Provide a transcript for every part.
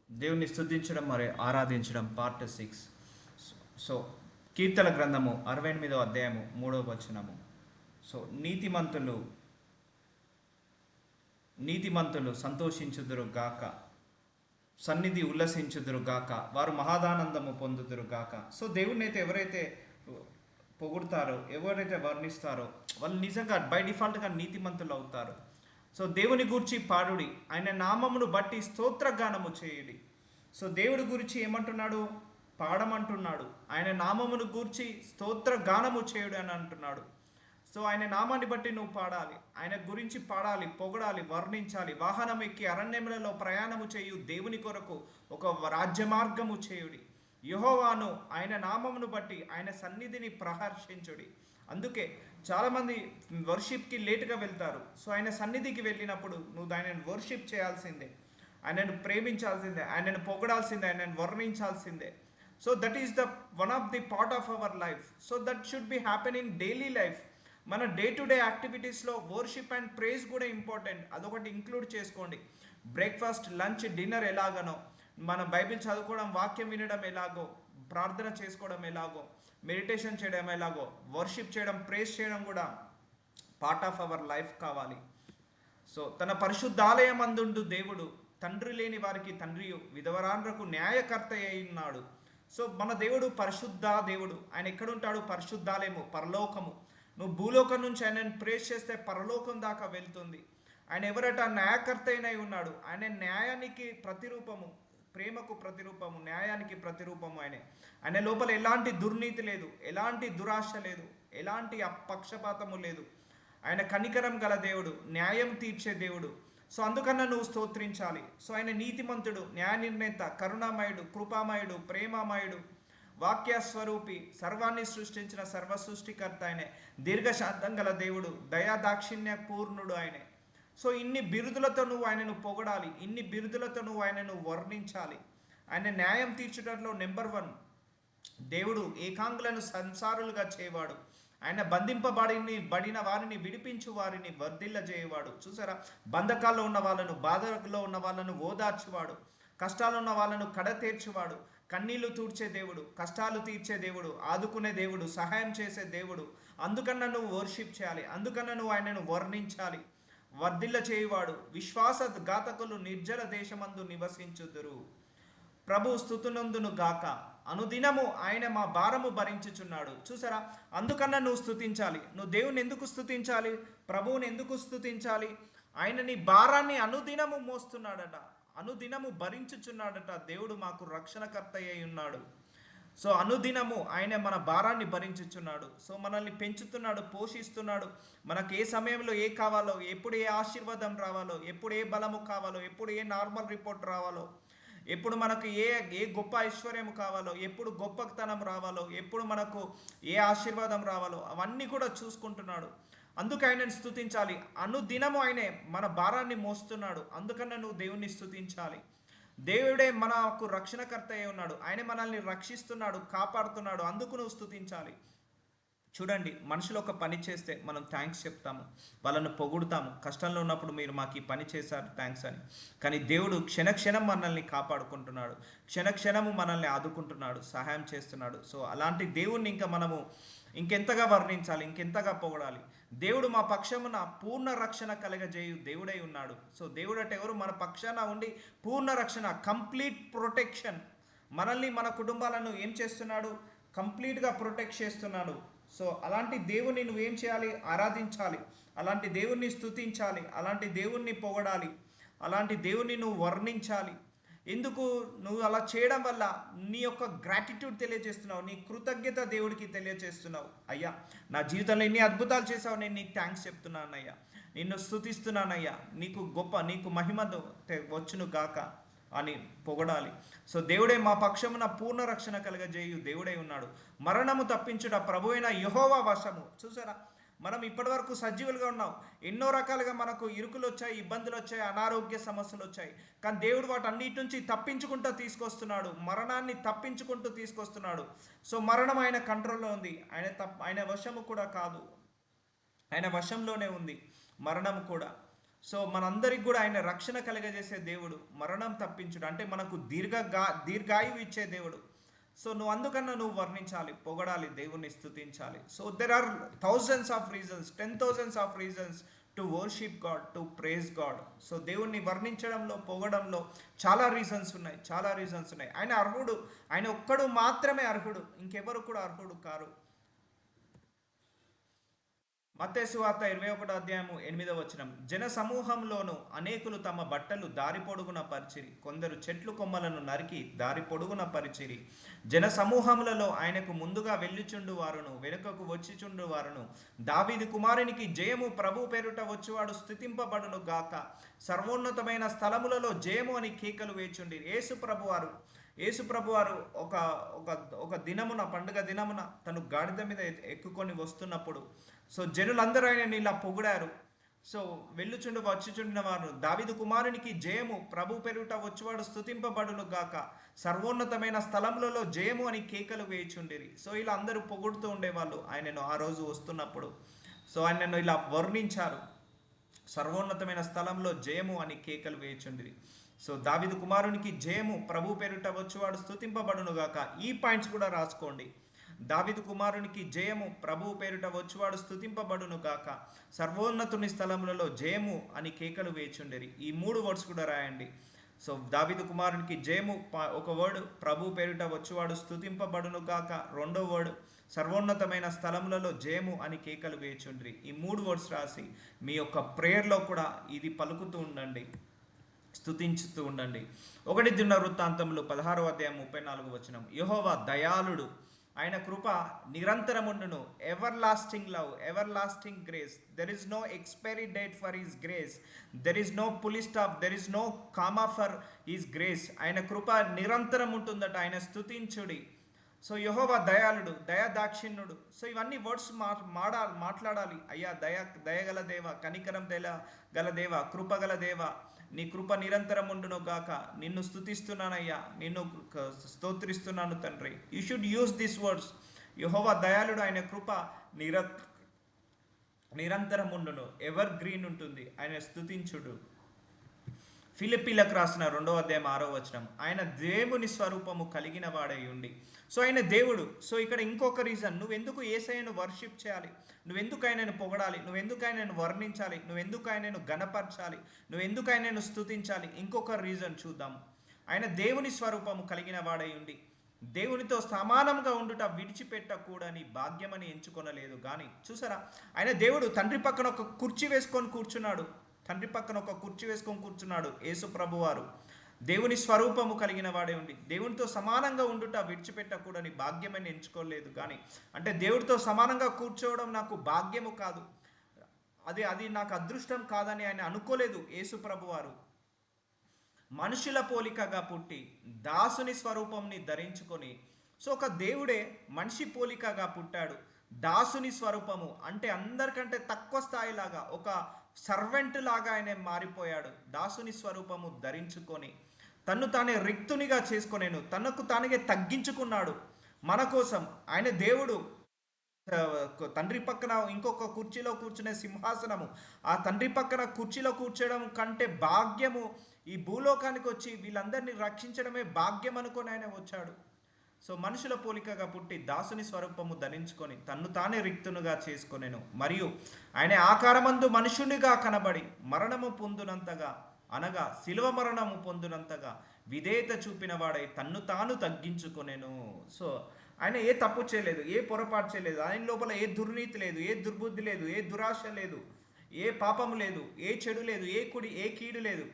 దేవుని స్తుతించడం మరి ఆరాధించడం పార్ట్ 6. సో కీర్తన గ్రంథము 68వ అధ్యాయము 3వ వచనము. సో నీతిమంతులు సంతోషించుదురు గాక, సన్నిధి ఉల్లసించుదురు గాక, వారు మహాదానందము పొందుదురు గాక. సో దేవుణ్ణి అయితే ఎవరైతే పొగుడతారో, ఎవరైతే వర్ణిస్తారో వాళ్ళు నిజంగా బై డిఫాల్ట్గా నీతిమంతులు అవుతారు. సో దేవుని గూర్చి పాడుడి, ఆయన నామమును బట్టి స్తోత్రగానము చేయుడి. సో దేవుడి గురించి ఏమంటున్నాడు? పాడమంటున్నాడు. ఆయన నామమును గూర్చి స్తోత్రగానము చేయుడు అని అంటున్నాడు. సో ఆయన నామాన్ని బట్టి నువ్వు పాడాలి, ఆయన గురించి పాడాలి, పొగడాలి, వర్ణించాలి. వాహనం ఎక్కి అరణ్యములలో ప్రయాణము చేయు దేవుని కొరకు ఒక రాజ్య మార్గము చేయుడి. యెహోవాను ఆయన నామమును బట్టి ఆయన సన్నిధిని ప్రహర్షించుడి. అందుకే చాలామంది వర్షిప్కి లేటుగా వెళ్తారు. సో ఆయన సన్నిధికి వెళ్ళినప్పుడు నువ్వు ఆయనను వర్షిప్ చేయాల్సిందే, ఆయనను ప్రేమించాల్సిందే, ఆయనను పొగడాల్సిందే, ఆయనను వర్ణించాల్సిందే. So that is the one of the part of our life. So that should be happen in daily life. మన డే టు డే యాక్టివిటీస్లో వర్షిప్ అండ్ ప్రేజ్ కూడా ఇంపార్టెంట్. అదొకటి ఇంక్లూడ్ చేసుకోండి. బ్రేక్ఫాస్ట్, లంచ్, డిన్నర్ ఎలాగనో, మన బైబిల్ చదువుకోవడం, వాక్యం వినడం ఎలాగో, ప్రార్థన చేసుకోవడం ఎలాగో, మెడిటేషన్ చేయడం ఎలాగో, వర్షిప్ చేయడం, ప్రేజ్ చేయడం కూడా పార్ట్ ఆఫ్ అవర్ లైఫ్ కావాలి. సో తన పరిశుద్ధాలయం అందుండు దేవుడు తండ్రి లేని వారికి తండ్రియు, విధవరాండ్రకు న్యాయకర్త అయి ఉన్నాడు. సో మన దేవుడు పరిశుద్ధ దేవుడు. ఆయన ఎక్కడుంటాడు? పరిశుద్ధాలయము, పరలోకము. నువ్వు భూలోకం నుంచి ఆయనను ప్రేజ్ చేస్తే పరలోకం దాకా వెళ్తుంది. ఆయన ఎవరట? న్యాయకర్త అయినై ఉన్నాడు. ఆయన న్యాయానికి ప్రతిరూపము, ప్రేమకు ప్రతిరూపము, న్యాయానికి ప్రతిరూపము ఆయనే. ఆయన లోపల ఎలాంటి దుర్నీతి లేదు, ఎలాంటి దురాశ లేదు, ఎలాంటి పక్షపాతము లేదు. ఆయన కనికరం గల దేవుడు, న్యాయం తీర్చే దేవుడు. సో అందుకన్నా నువ్వు స్తోత్రించాలి. సో ఆయన నీతిమంతుడు, న్యాయ నిర్ణేత, కరుణామయుడు, కృపామయుడు, ప్రేమామయుడు, వాక్యస్వరూపి, సర్వాన్ని సృష్టించిన సర్వ సృష్టికర్త ఆయనే. దీర్ఘశాంతం గల దేవుడు, దయాదాక్షిణ్య పూర్ణుడు ఆయనే. సో ఇన్ని బిరుదులతో నువ్వు ఆయనను పొగడాలి, ఇన్ని బిరుదులతో నువ్వు ఆయనను వర్ణించాలి. ఆయన న్యాయం తీర్చడంలో నెంబర్ 1. దేవుడు ఏకాంగులను సంసారులుగా చేయవాడు. ఆయన బడిన వారిని విడిపించు వారిని వర్ధిల్ల చేయవాడు. చూసారా? బంధకాల్లో ఉన్న వాళ్ళను, బాధలో ఉన్న వాళ్ళను ఓదార్చువాడు. కష్టాలు ఉన్న వాళ్ళను కడతీర్చువాడు. కన్నీళ్లు తూడ్చే దేవుడు, కష్టాలు తీర్చే దేవుడు, ఆదుకునే దేవుడు, సహాయం చేసే దేవుడు. అందుకన్నా నువ్వు వర్షిప్ చేయాలి, అందుకన్నా నువ్వు ఆయనను వర్ణించాలి. వర్ధిల్ల చేయువాడు, విశ్వాసఘాతకులు నిర్జల దేశమందు నివసించుదురు. ప్రభు స్తుతునందును గాక, అనుదినము ఆయన మా భారము భరించుచున్నాడు. చూసారా? అందుకన్నా నువ్వు స్తుతించాలి. నువ్వు దేవుని ఎందుకు స్తుతించాలి? ప్రభువుని ఎందుకు స్తుతించాలి? ఆయన నీ భారాన్ని అనుదినము మోస్తున్నాడట, అనుదినము భరించుచున్నాడట. దేవుడు మాకు రక్షణకర్త అయి ఉన్నాడు. సో అనుదినము ఆయన మన భారాన్ని భరించుచున్నాడు. సో మనల్ని పెంచుతున్నాడు, పోషిస్తున్నాడు. మనకు ఏ సమయంలో ఏ కావాలో, ఎప్పుడు ఏ ఆశీర్వాదం రావాలో, ఎప్పుడు ఏ బలము కావాలో, ఎప్పుడు ఏ నార్మల్ రిపోర్ట్ రావాలో, ఎప్పుడు మనకు ఏ ఏ గొప్ప ఐశ్వర్యం కావాలో, ఎప్పుడు గొప్పతనం రావాలో, ఎప్పుడు మనకు ఏ ఆశీర్వాదం రావాలో అవన్నీ కూడా చూసుకుంటున్నాడు. అందుకు ఆయనను స్తుతించాలి. అనుదినము ఆయనే మన భారాన్ని మోస్తున్నాడు. అందుకన్నా నువ్వు దేవుణ్ణి స్తుతించాలి. దేవుడే మనకు రక్షణకర్త అయి ఉన్నాడు. ఆయన మనల్ని రక్షిస్తున్నాడు, కాపాడుతున్నాడు. అందుకు నువ్వు స్తుతించాలి. చూడండి, మనుషులు ఒక పని చేస్తే మనం థ్యాంక్స్ చెప్తాము, వాళ్ళను పొగుడుతాము. కష్టంలో ఉన్నప్పుడు మీరు మాకు ఈ పని చేశారు థ్యాంక్స్ అని. కానీ దేవుడు క్షణక్షణం మనల్ని కాపాడుకుంటున్నాడు, క్షణక్షణము మనల్ని ఆదుకుంటున్నాడు, సహాయం చేస్తున్నాడు. సో అలాంటి దేవుణ్ణి ఇంకా మనము ఇంకెంతగా వర్ణించాలి, ఇంకెంతగా పొగడాలి. దేవుడు మా పక్షమున పూర్ణ రక్షణ కలగజేయు దేవుడై ఉన్నాడు. సో దేవుడు అంటే ఎవరు? మన పక్షాన ఉండి పూర్ణ రక్షణ, కంప్లీట్ ప్రొటెక్షన్. మనల్ని, మన కుటుంబాలను ఏం చేస్తున్నాడు? కంప్లీట్గా ప్రొటెక్ట్ చేస్తున్నాడు. సో అలాంటి దేవుణ్ణి నువ్వేం చేయాలి? ఆరాధించాలి. అలాంటి దేవుణ్ణి స్తుతించాలి, అలాంటి దేవుణ్ణి పొగడాలి, అలాంటి దేవుణ్ణి నువ్వు వర్ణించాలి. ఎందుకు? నువ్వు అలా చేయడం వల్ల నీ యొక్క గ్రాటిట్యూడ్ తెలియజేస్తున్నావు, నీ కృతజ్ఞత దేవుడికి తెలియజేస్తున్నావు. అయ్యా, నా జీవితంలో ఎన్ని అద్భుతాలు చేసావు, నేను నీకు థ్యాంక్స్ చెప్తున్నానయ్యా, నిన్ను స్తుతిస్తున్నానయ్యా, నీకు మహిమ వచ్చును గాక అని పొగడాలి. సో దేవుడే మా పక్షమున పూర్ణ రక్షణ కలగజేయు దేవుడై ఉన్నాడు. మరణము తప్పించుట ప్రభువైన యెహోవా వశము. చూసారా? మనం ఇప్పటివరకు సజీవులుగా ఉన్నాం. ఎన్నో రకాలుగా మనకు ఇరుకులు వచ్చాయి, ఇబ్బందులు వచ్చాయి, అనారోగ్య సమస్యలు వచ్చాయి. కానీ దేవుడు వాటన్నిటి నుంచి తప్పించుకుంటూ తీసుకొస్తున్నాడు, మరణాన్ని తప్పించుకుంటూ తీసుకొస్తున్నాడు. సో మరణం ఆయన కంట్రోల్లో ఉంది, ఆయన వశము కూడా కాదు, ఆయన వశంలోనే ఉంది మరణం కూడా. సో మనందరికి కూడా ఆయన రక్షణ కలగజేసే దేవుడు, మరణం తప్పించుడు అంటే మనకు దీర్ఘాయువు ఇచ్చే దేవుడు. సో నువ్వు అందుకన్నా నువ్వు వర్ణించాలి, పొగడాలి, దేవుణ్ణి స్తుతించాలి. So there are thousands of reasons, 10,000s of reasons to worship God, to praise God. So దేవుణ్ణి వర్ణించడంలో, పొగడంలో చాలా రీజన్స్ ఉన్నాయి, చాలా రీజన్స్ ఉన్నాయి. ఆయన అర్హుడు, ఆయన ఒక్కడు మాత్రమే అర్హుడు, ఇంకెవరు కూడా అర్హుడు కారు. మత్తయి సువార్త 21 జన సమూహంలోను అనేకులు తమ బట్టలు దారి పొడుగున పరిచిరి, కొందరు చెట్లు కొమ్మలను నరికి దారి పొడుగున పరిచిరి. జన సమూహములలో ఆయనకు ముందుగా వెళ్ళుచుండు వారును వెనుకకు వచ్చిచుండు వారును, దావీదు కుమారునికి జయము, ప్రభు పేరుట వచ్చువాడు స్తుతింపబడును గాక, సర్వోన్నతమైన స్థలములలో జయము అని కేకలు వేచుండి. యేసు ప్రభు వారు ఒక ఒక ఒక దినమున, పండుగ దినమున తను గాడిద మీద ఎక్కుకొని వస్తున్నప్పుడు, సో జనులందరూ ఆయనని ఇలా పొగిడారు. సో వచ్చుచుండిన వారు, దావీదు కుమారునికి జయము, ప్రభు పెరుగుట వచ్చువాడు స్తుతింపబడును గాక, సర్వోన్నతమైన స్థలములలో జయము అని కేకలు వేయుచుండిరి. సో ఇలా అందరూ పొగుడుతూ ఉండేవాళ్ళు ఆయనను ఆ రోజు వస్తున్నప్పుడు. సో ఆయనను ఇలా వర్ణించారు, సర్వోన్నతమైన స్థలంలో జయము అని కేకలు వేయుచుండిరి. సో దావీదు కుమారునికి జయము, ప్రభు పేరుట వచ్చువాడు స్తుతింపబడును గాక. ఈ పాయింట్స్ కూడా రాసుకోండి. దావీదు కుమారునికి జయము, ప్రభువు పేరుట వచ్చువాడు స్తుతింపబడును గాక, సర్వోన్నతుని స్థలములలో జయము అని కేకలు వేచుండేరి. ఈ 3 వర్డ్స్ కూడా రాయండి. సో దావీదు కుమారునికి జయము ఒక వర్డ్, ప్రభు పేరుట వచ్చువాడు స్తుతింపబడును గాక రెండో వర్డ్, సర్వోన్నతమైన స్థలములలో జయము అని కేకలు వేచుండ్రి. ఈ 3 వర్డ్స్ రాసి మీ యొక్క ప్రేయర్లో కూడా ఇది పలుకుతూ ఉండండి, స్తుతించుతూ ఉండండి. 1 దినవృత్తాంతములు 16:34 యెహోవా దయాళుడు, ఆయన కృప నిరంతరముండును. Everlasting love, everlasting grace. There is no expiry date for his grace, there is no full stop, there is no comma for his grace. ఆయన కృప నిరంతరం ఉంటుందట, ఆయన స్తుతించుడి. సో యెహోవా దయాళుడు, దయాదాక్షిణ్యుడు. సో ఇవన్నీ వర్డ్స్ మాట్లాడాలి. అయ్యా దయగల దేవ, కనికరం గల దేవ, కృపగల దేవ, నీ కృప నిరంతరం ఉండును గాక. నిన్ను స్తుతిస్తున్నానయ్యా, నిన్ను స్తోత్రిస్తున్నాను తండ్రి. You should use this words. యెహోవా దయాళుడు, ఆయన కృప నిరంతరం ఉండును, ఎవర్ గ్రీన్ ఉంటుంది. ఆయన స్తుతించుడు. ఫిలిప్పీలకు రాసిన 2:6 ఆయన దేవుని స్వరూపము కలిగిన వాడై ఉండి. సో ఆయన దేవుడు. సో ఇక్కడ ఇంకొక రీజన్, నువ్వెందుకు యేసయ్యను వర్షిప్ చేయాలి, నువ్వెందుకు ఆయనను పొగడాలి, నువ్వెందుకు ఆయనను వర్ణించాలి, నువ్వెందుకు ఆయనను గణపరచాలి, నువ్వెందుకు ఆయనను స్తుతించాలి. ఇంకొక రీజన్ చూద్దాము. ఆయన దేవుని స్వరూపము కలిగిన వాడై ఉండి దేవునితో సమానంగా ఉండుట విడిచిపెట్టకూడని భాగ్యమని ఎంచుకొనలేదు కానీ. చూసారా, ఆయన దేవుడు తండ్రి పక్కన ఒక కుర్చీ వేసుకొని కూర్చున్నాడు, యేసు ప్రభువారు దేవుని స్వరూపము కలిగిన వాడే ఉండి దేవునితో సమానంగా ఉండుట విడిచిపెట్టకూడని భాగ్యమని ఎంచుకోలేదు కానీ. అంటే దేవుడితో సమానంగా కూర్చోవడం నాకు భాగ్యము కాదు, అది నాకు అదృష్టం కాదని ఆయన అనుకోలేదు. యేసు ప్రభువారు మనుషుల పోలికగా పుట్టి దాసుని స్వరూపంని ధరించుకొని, సో ఒక దేవుడే మనిషి పోలికగా పుట్టాడు. దాసుని స్వరూపము అంటే అందరికంటే తక్కువ స్థాయిలాగా, ఒక సర్వెంట్ లాగా ఆయన మారిపోయాడు. దాసుని స్వరూపము ధరించుకొని తన్ను తానే రిక్తునిగా చేసుకొనేను, తనకు తానే తగ్గించుకున్నాడు మన కోసం. ఆయన దేవుడు తండ్రి పక్కన ఇంకొక కుర్చీలో కూర్చునే సింహాసనము, ఆ తండ్రి పక్కన కుర్చీలో కూర్చోవడం కంటే భాగ్యము ఈ భూలోకానికి వచ్చి వీళ్ళందరినీ రక్షించడమే భాగ్యం అనుకొని ఆయన వచ్చాడు. సో మనుషుల పోలికగా పుట్టి దాసుని స్వరూపము ధరించుకొని తన్ను తానే రిక్తునుగా చేసుకొనెను. మరియు ఆయన ఆకారమందు మనుషునిగా కనబడి మరణము పొందునంతగా, అనగా శిలువ మరణము పొందునంతగా విధేయత చూపిన వాడై తన్ను తాను తగ్గించుకొనెను. సో ఆయన ఏ తప్పు చేయలేదు, ఏ పొరపాటు చేయలేదు. ఆయన లోపల ఏ దుర్నీతి లేదు, ఏ దుర్బుద్ధి లేదు, ఏ దురాశ లేదు, ఏ పాపము లేదు, ఏ చెడు లేదు, ఏ కీడు లేదు.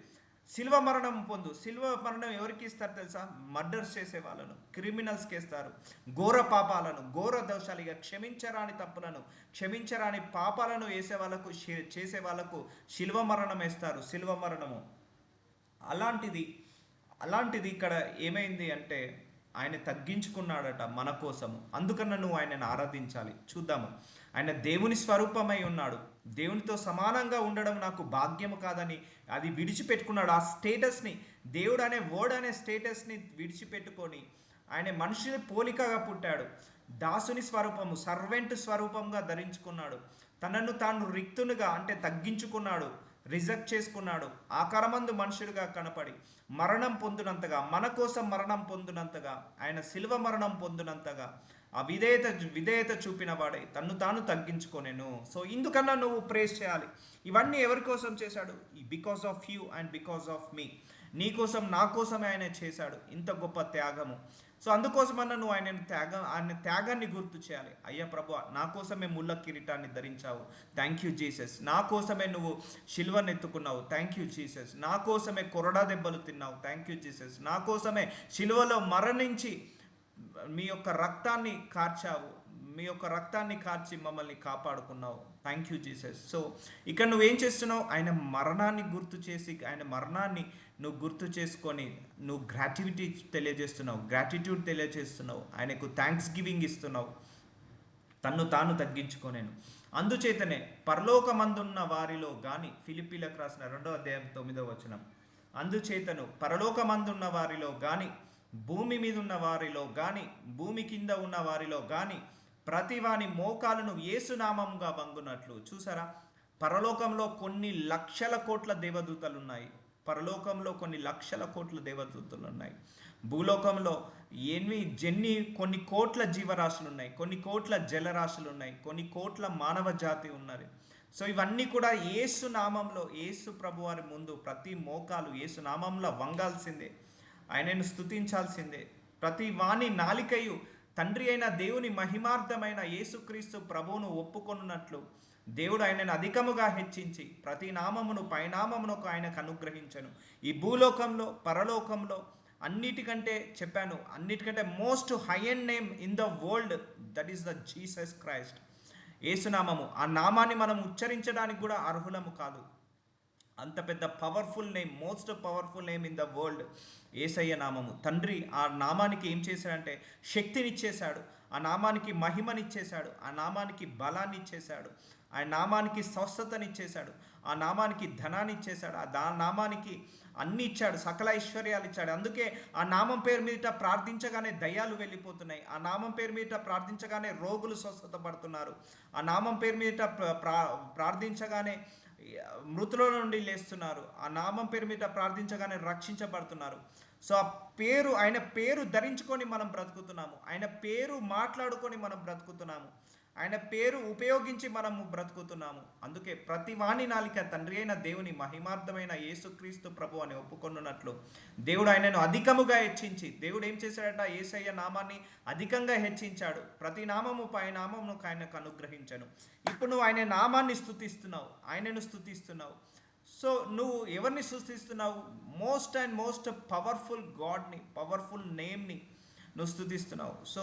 శిల్వ మరణం శిల్వ మరణం ఎవరికి ఇస్తారు తెలుసా? మర్డర్స్ చేసే వాళ్ళను, క్రిమినల్స్కి ఇస్తారు. ఘోర పాపాలను, ఘోర దోషాలు, ఇక క్షమించరాని తప్పులను, క్షమించరాని పాపాలను చేసే వాళ్ళకు శిల్వ మరణం వేస్తారు, శిల్వ మరణము. అలాంటిది ఇక్కడ ఏమైంది అంటే ఆయన తగ్గించుకున్నాడట మన కోసము. అందుకన్నా నువ్వు ఆయనను ఆరాధించాలి. చూద్దాము. ఆయన దేవుని స్వరూపమై ఉన్నాడు, దేవునితో సమానంగా ఉండడం నాకు భాగ్యము కాదని అది విడిచిపెట్టుకున్నాడు. ఆ స్టేటస్ని, దేవుడు అనే వర్డ్ అనే స్టేటస్ని విడిచిపెట్టుకొని ఆయన మనిషిని పోలికగా పుట్టాడు. దాసుని స్వరూపము, సర్వెంట్ స్వరూపంగా ధరించుకున్నాడు. తనను తాను రిక్తునిగా అంటే తగ్గించుకున్నాడు. రిజెక్ట్ చేసుకున్నాడు. ఆకారమందు మనుషుడిగా కనపడి మరణం పొందినంతగా, మన కోసం మరణం పొందినంతగా, ఆయన శిలువ మరణం పొందినంతగా ఆ విధేయత చూపిన వాడే తన్ను తాను తగ్గించుకోనేను. సో ఇందుకన్నా నువ్వు ప్రేస్ చేయాలి. ఇవన్నీ ఎవరి కోసం చేశాడు? Because of you and because of me. నీ కోసం, నా కోసమే ఆయన చేశాడు ఇంత గొప్ప త్యాగము. సో అందుకోసమన్నా నువ్వు ఆయన త్యాగాన్ని గుర్తు చేయాలి. అయ్యా ప్రభువా, నా కోసమే ముళ్ళ కిరీటాన్ని ధరించావు, థ్యాంక్ యూ జీసస్. నా కోసమే నువ్వు శిలువను ఎత్తుకున్నావు, థ్యాంక్ యూ జీసస్. నా కోసమే కొరడా దెబ్బలు తిన్నావు, థ్యాంక్ యూ జీసస్. నా కోసమే శిలువలో మరణించి మీ యొక్క రక్తాన్ని కార్చావు, మీ యొక్క రక్తాన్ని కార్చి మమ్మల్ని కాపాడుకున్నావు, థ్యాంక్ యూ జీసస్. సో ఇక్కడ నువ్వేం చేస్తున్నావు? ఆయన మరణాన్ని గుర్తు చేసి, ఆయన మరణాన్ని నువ్వు గుర్తు చేసుకొని నువ్వు గ్రాటిట్యూడ్ తెలియజేస్తున్నావు, ఆయనకు థ్యాంక్స్ గివింగ్ ఇస్తున్నావు, తన్ను తాను తగ్గించుకోనేను. అందుచేతనే పరలోకమందున్న వారిలో కానీ, ఫిలిప్పీలకు రాసిన 2వ అధ్యాయం 9వ వచనం, అందుచేతను పరలోకమందున్న వారిలో కానీ, భూమి మీద ఉన్న వారిలో కానీ, భూమి కింద ఉన్న వారిలో కానీ ప్రతి వాని మోకాలను యేసునామంగా వంగునట్లు. చూసారా, పరలోకంలో కొన్ని లక్షల కోట్ల దేవదూతలు ఉన్నాయి, పరలోకంలో కొన్ని లక్షల కోట్ల దేవదూతలు ఉన్నాయి, భూలోకంలో కొన్ని కోట్ల జీవరాశులు ఉన్నాయి, కొన్ని కోట్ల జలరాశులు ఉన్నాయి, కొన్ని కోట్ల మానవ జాతి ఉన్నది. సో ఇవన్నీ కూడా యేసు నామంలో, యేసు ప్రభువారి ముందు ప్రతి మోకాలు యేసు నామంలో వంగాల్సిందే, ఆయనను స్తుతించాల్సిందే. ప్రతి వాని నాలికయు తండ్రి అయిన దేవుని మహిమార్థమైన యేసుక్రీస్తు ప్రభువును ఒప్పుకొనున్నట్లు దేవుడు ఆయనను అధికముగా హెచ్చించి ప్రతి నామమును పైనామమునకు ఆయనకు అనుగ్రహించను. ఈ భూలోకంలో, పరలోకంలో అన్నిటికంటే most high and name in the world, that is the Jesus Christ. యేసునామము, ఆ నామాన్ని మనం ఉచ్చరించడానికి కూడా అర్హులము కాదు. అంత పెద్ద powerful name, most powerful name in the world యేసయ్య నామము. తండ్రి ఆ నామానికి ఏం చేశాడంటే శక్తినిచ్చేశాడు, ఆ నామానికి మహిమనిచ్చేశాడు, ఆ నామానికి బలాన్ని ఇచ్చేశాడు, ఆ నామానికి స్వస్థతనిచ్చేశాడు, ఆ నామానికి ధనాన్ని ఇచ్చేశాడు, ఆ నామానికి అన్ని ఇచ్చాడు, సకల ఐశ్వర్యాలు ఇచ్చాడు. అందుకే ఆ నామం పేరు మీద ప్రార్థించగానే దయ్యాలు వెళ్ళిపోతున్నాయి, ఆ నామం పేరు మీద ప్రార్థించగానే రోగులు స్వస్థత పడుతున్నారు, ఆ నామం పేరు మీద ప్రార్థించగానే మృతుల నుండి లేస్తున్నారు, ఆ నామం పేరు మీద ప్రార్థించగానే రక్షించబడుతున్నారు. సో ఆ పేరు, ఆయన పేరు ధరించుకొని మనం బ్రతుకుతున్నాము, ఆయన పేరు మాట్లాడుకొని మనం బ్రతుకుతున్నాము, ఆయన పేరు ఉపయోగించి మనము బ్రతుకుతున్నాము. అందుకే ప్రతి వాణి నాలిక తండ్రి అయిన దేవుని మహిమార్థమైన యేసుక్రీస్తు ప్రభు అని ఒప్పుకొనున్నట్లు దేవుడు ఆయనను అధికముగా హెచ్చించి, దేవుడు ఏం చేశాడట? యేసయ్య నామాన్ని అధికంగా హెచ్చించాడు, ప్రతి నామము పై నామమును ఆయనకు అనుగ్రహించను. ఇప్పుడు నువ్వు ఆయన నామాన్ని స్తుతిస్తున్నావు, ఆయనను స్తుతిస్తున్నావు. సో నువ్వు ఎవరిని స్తుతిస్తున్నావు? మోస్ట్ పవర్ఫుల్ గాడ్ని, పవర్ఫుల్ నేమ్ని నువ్వు స్తుతిస్తున్నావు. సో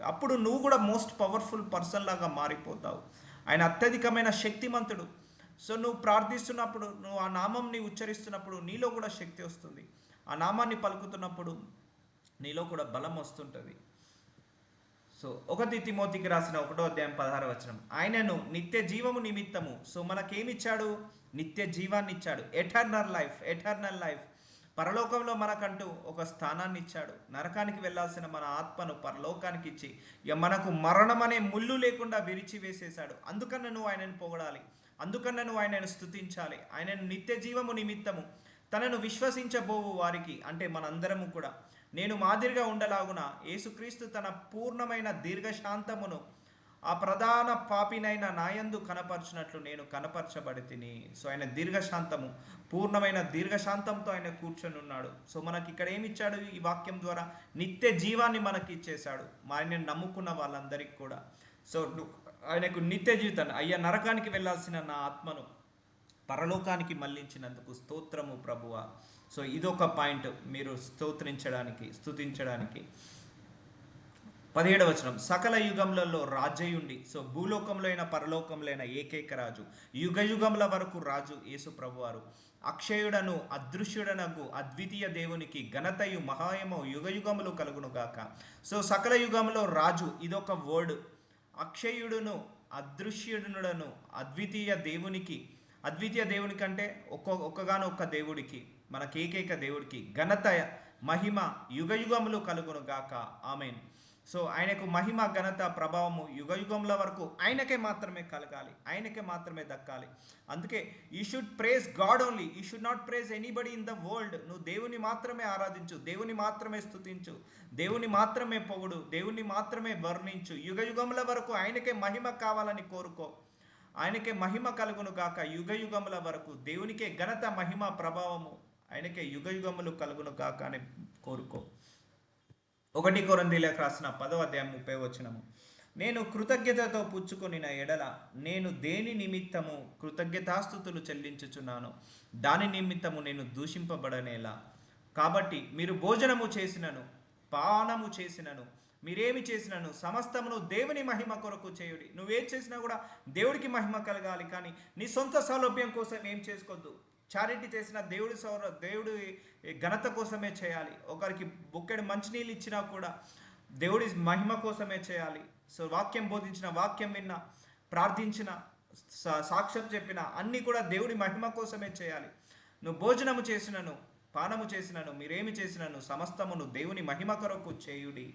అప్పుడు నువ్వు కూడా మోస్ట్ పవర్ఫుల్ పర్సన్ లాగా మారిపోతావు. ఆయన అత్యధికమైన శక్తిమంతుడు. సో నువ్వు ప్రార్థిస్తున్నప్పుడు, నువ్వు ఆ నామంని ఉచ్చరిస్తున్నప్పుడు నీలో కూడా శక్తి వస్తుంది, ఆ నామాన్ని పలుకుతున్నప్పుడు నీలో కూడా బలం వస్తుంటుంది. సో 1 తిమోతికి రాసిన 1వ అధ్యాయం 16వ వచనం, ఆయనను నిత్య జీవము నిమిత్తము, సో మనకేమిచ్చాడు? నిత్య జీవాన్ని ఇచ్చాడు, ఎటర్నల్ లైఫ్. పరలోకంలో మనకంటూ ఒక స్థానాన్ని ఇచ్చాడు, నరకానికి వెళ్ళాల్సిన మన ఆత్మను పరలోకానికి ఇచ్చి ఇక మనకు మరణం అనే ముళ్ళు లేకుండా విరిచి వేసేశాడు. అందుకన్నా నువ్వు ఆయనను పొగడాలి, అందుకన్నా నువ్వు ఆయనను స్తుతించాలి. ఆయనను నిత్య జీవము నిమిత్తము తనను విశ్వసించబోవు వారికి, అంటే మనందరము కూడా నేను మాదిరిగా ఉండలాగున యేసుక్రీస్తు తన పూర్ణమైన దీర్ఘశాంతమును ఆ ప్రధాన పాపినైన నాయందు కనపరచినట్లు నేను కనపరచబడి తిని. సో ఆయన దీర్ఘశాంతము, పూర్ణమైన దీర్ఘశాంతంతో ఆయన కూర్చొని ఉన్నాడు. సో మనకి ఇక్కడ ఏమి ఇచ్చాడు? ఈ వాక్యం ద్వారా నిత్య జీవాన్ని మనకి ఇచ్చేశాడు, ఆయన నమ్ముకున్న వాళ్ళందరికీ కూడా. సో ఆయనకు నిత్య జీవితాన్ని, అయ్యా నరకానికి వెళ్ళాల్సిన నా ఆత్మను పరలోకానికి మళ్లించినందుకు స్తోత్రము ప్రభువా. సో ఇదొక పాయింట్ మీరు స్తుతించడానికి. 17వ వచనం, సకల యుగములలో రాజయుండి, సో భూలోకంలో అయినా పరలోకంలో అయినా ఏకైక రాజు, యుగ యుగముల వరకు రాజు యేసు ప్రభువారు, అక్షయుడను అదృశ్యుడనగు అద్వితీయ దేవునికి ఘనతయు మహాయమో యుగ యుగములు కలుగునుగాక. సో సకల యుగంలో రాజు, ఇదొక వర్డ్. అక్షయుడును అదృశ్యుడును అద్వితీయ దేవునికి అంటే ఒక్కగానొక్క దేవుడికి, మనకి ఏకైక దేవుడికి ఘనత మహిమ యుగ యుగములు కలుగునుగాక, ఆమెన్. సో ఆయనకు మహిమ ఘనత ప్రభావము యుగ యుగముల వరకు ఆయనకే మాత్రమే కలగాలి, ఆయనకే మాత్రమే దక్కాలి. అందుకే you should praise God only, you should not praise anybody in the world. నువ్వు దేవుని మాత్రమే ఆరాధించు, దేవుని మాత్రమే స్తుతించు, దేవుని మాత్రమే పొగుడు, దేవుని మాత్రమే వర్ణించు. యుగ యుగముల వరకు ఆయనకే మహిమ కావాలని కోరుకో, ఆయనకే మహిమ కలుగును గాక యుగ యుగముల వరకు. దేవునికే ఘనత మహిమ ప్రభావము ఆయనకే యుగ యుగములు కలుగును గాక అని కోరుకో. 1 కొరింథీయులకు రాసిన 10వ అధ్యాయం 30వ వచనము, నేను కృతజ్ఞతతో పుచ్చుకొనిన ఎడల నేను దేని నిమిత్తము కృతజ్ఞతాస్తుతులు చెల్లించుచున్నాను, దాని నిమిత్తము నేను దూషింపబడనేలా. కాబట్టి మీరు భోజనము చేసినను పానము చేసినను మీరేమి చేసినను సమస్తమును దేవుని మహిమ కొరకు చేయుడి. నువ్వేం చేసినా కూడా దేవుడికి మహిమ కలగాలి, కానీ నీ సొంత సౌలభ్యం కోసం ఏం చేసుకోవద్దు. చారిటీ చేసిన దేవుడి ఘనత కోసమే చేయాలి. ఒకరికి బుక్కెడు మంచినీళ్ళు ఇచ్చినా కూడా దేవుడి మహిమ కోసమే చేయాలి. సో వాక్యం బోధించిన, వాక్యం విన్న, ప్రార్థించిన, సాక్ష్యం చెప్పిన అన్నీ కూడా దేవుడి మహిమ కోసమే చేయాలి. నువ్వు భోజనము చేసినను పానము చేసినను మీరేమి చేసినను సమస్తమును దేవుని మహిమ కొరకు చేయుడి.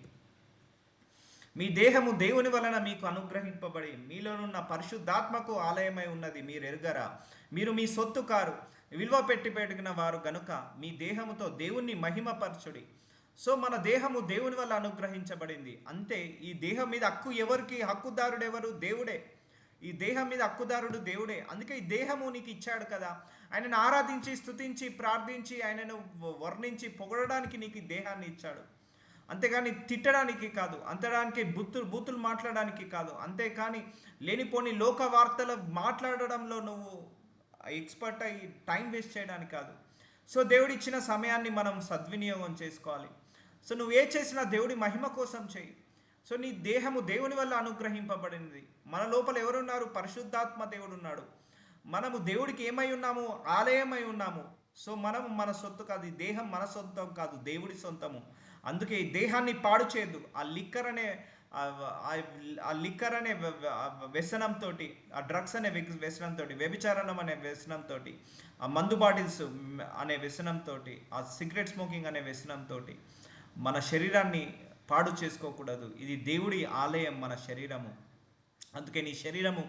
మీ దేహము దేవుని వలన మీకు అనుగ్రహింపబడి మీలోనున్న పరిశుద్ధాత్మకు ఆలయమై ఉన్నది మీరు ఎరుగరా. మీరు మీ సొత్తు కారు, విలువ పెట్టి పెరిగిన వారు గనుక మీ దేహముతో దేవుణ్ణి మహిమపరచుడి. సో మన దేహము దేవుని వల్ల అనుగ్రహించబడింది. అంతే, ఈ దేహం మీద హక్కుదారుడు ఎవరు? దేవుడే. ఈ దేహం మీద హక్కుదారుడు దేవుడే. అందుకే ఈ దేహము నీకు ఇచ్చాడు కదా, ఆయనను ఆరాధించి స్తుతించి ప్రార్థించి ఆయనను వర్ణించి పొగడడానికి నీకు ఈ దేహాన్ని ఇచ్చాడు. అంతేగాని తిట్టడానికి కాదు, అంతడానికి బూతులు మాట్లాడడానికి కాదు, అంతేకాని లేనిపోని లోక వార్తలు మాట్లాడడంలో నువ్వు ఎక్స్పర్ట్ అయ్యి టైం వేస్ట్ చేయడానికి కాదు. సో దేవుడు ఇచ్చిన సమయాన్ని మనం సద్వినియోగం చేసుకోవాలి. సో నువ్వు ఏ చేసినా దేవుడి మహిమ కోసం చేయి. సో నీ దేహము దేవుని వల్ల అనుగ్రహింపబడింది. మన లోపల ఎవరున్నారు? పరిశుద్ధాత్మ దేవుడు ఉన్నాడు. మనము దేవుడికి ఏమై ఉన్నాము? ఆలయమై ఉన్నాము. సో మనము మన సొత్తు కాదు, ఈ దేహం మన సొంతం కాదు, దేవుడి సొంతము. అందుకే ఈ దేహాన్ని పాడు చేయొద్దు. ఆ లిక్కర్ అనే వ్యసనంతో, ఆ డ్రగ్స్ అనే వ్యసనంతో, వ్యభిచారణం అనే వ్యసనంతో, ఆ మందు బాటిల్స్ అనే వ్యసనంతో, ఆ సిగరెట్ స్మోకింగ్ అనే వ్యసనంతో మన శరీరాన్ని పాడు చేసుకోకూడదు. ఇది దేవుడి ఆలయం మన శరీరము. అందుకే నీ శరీరము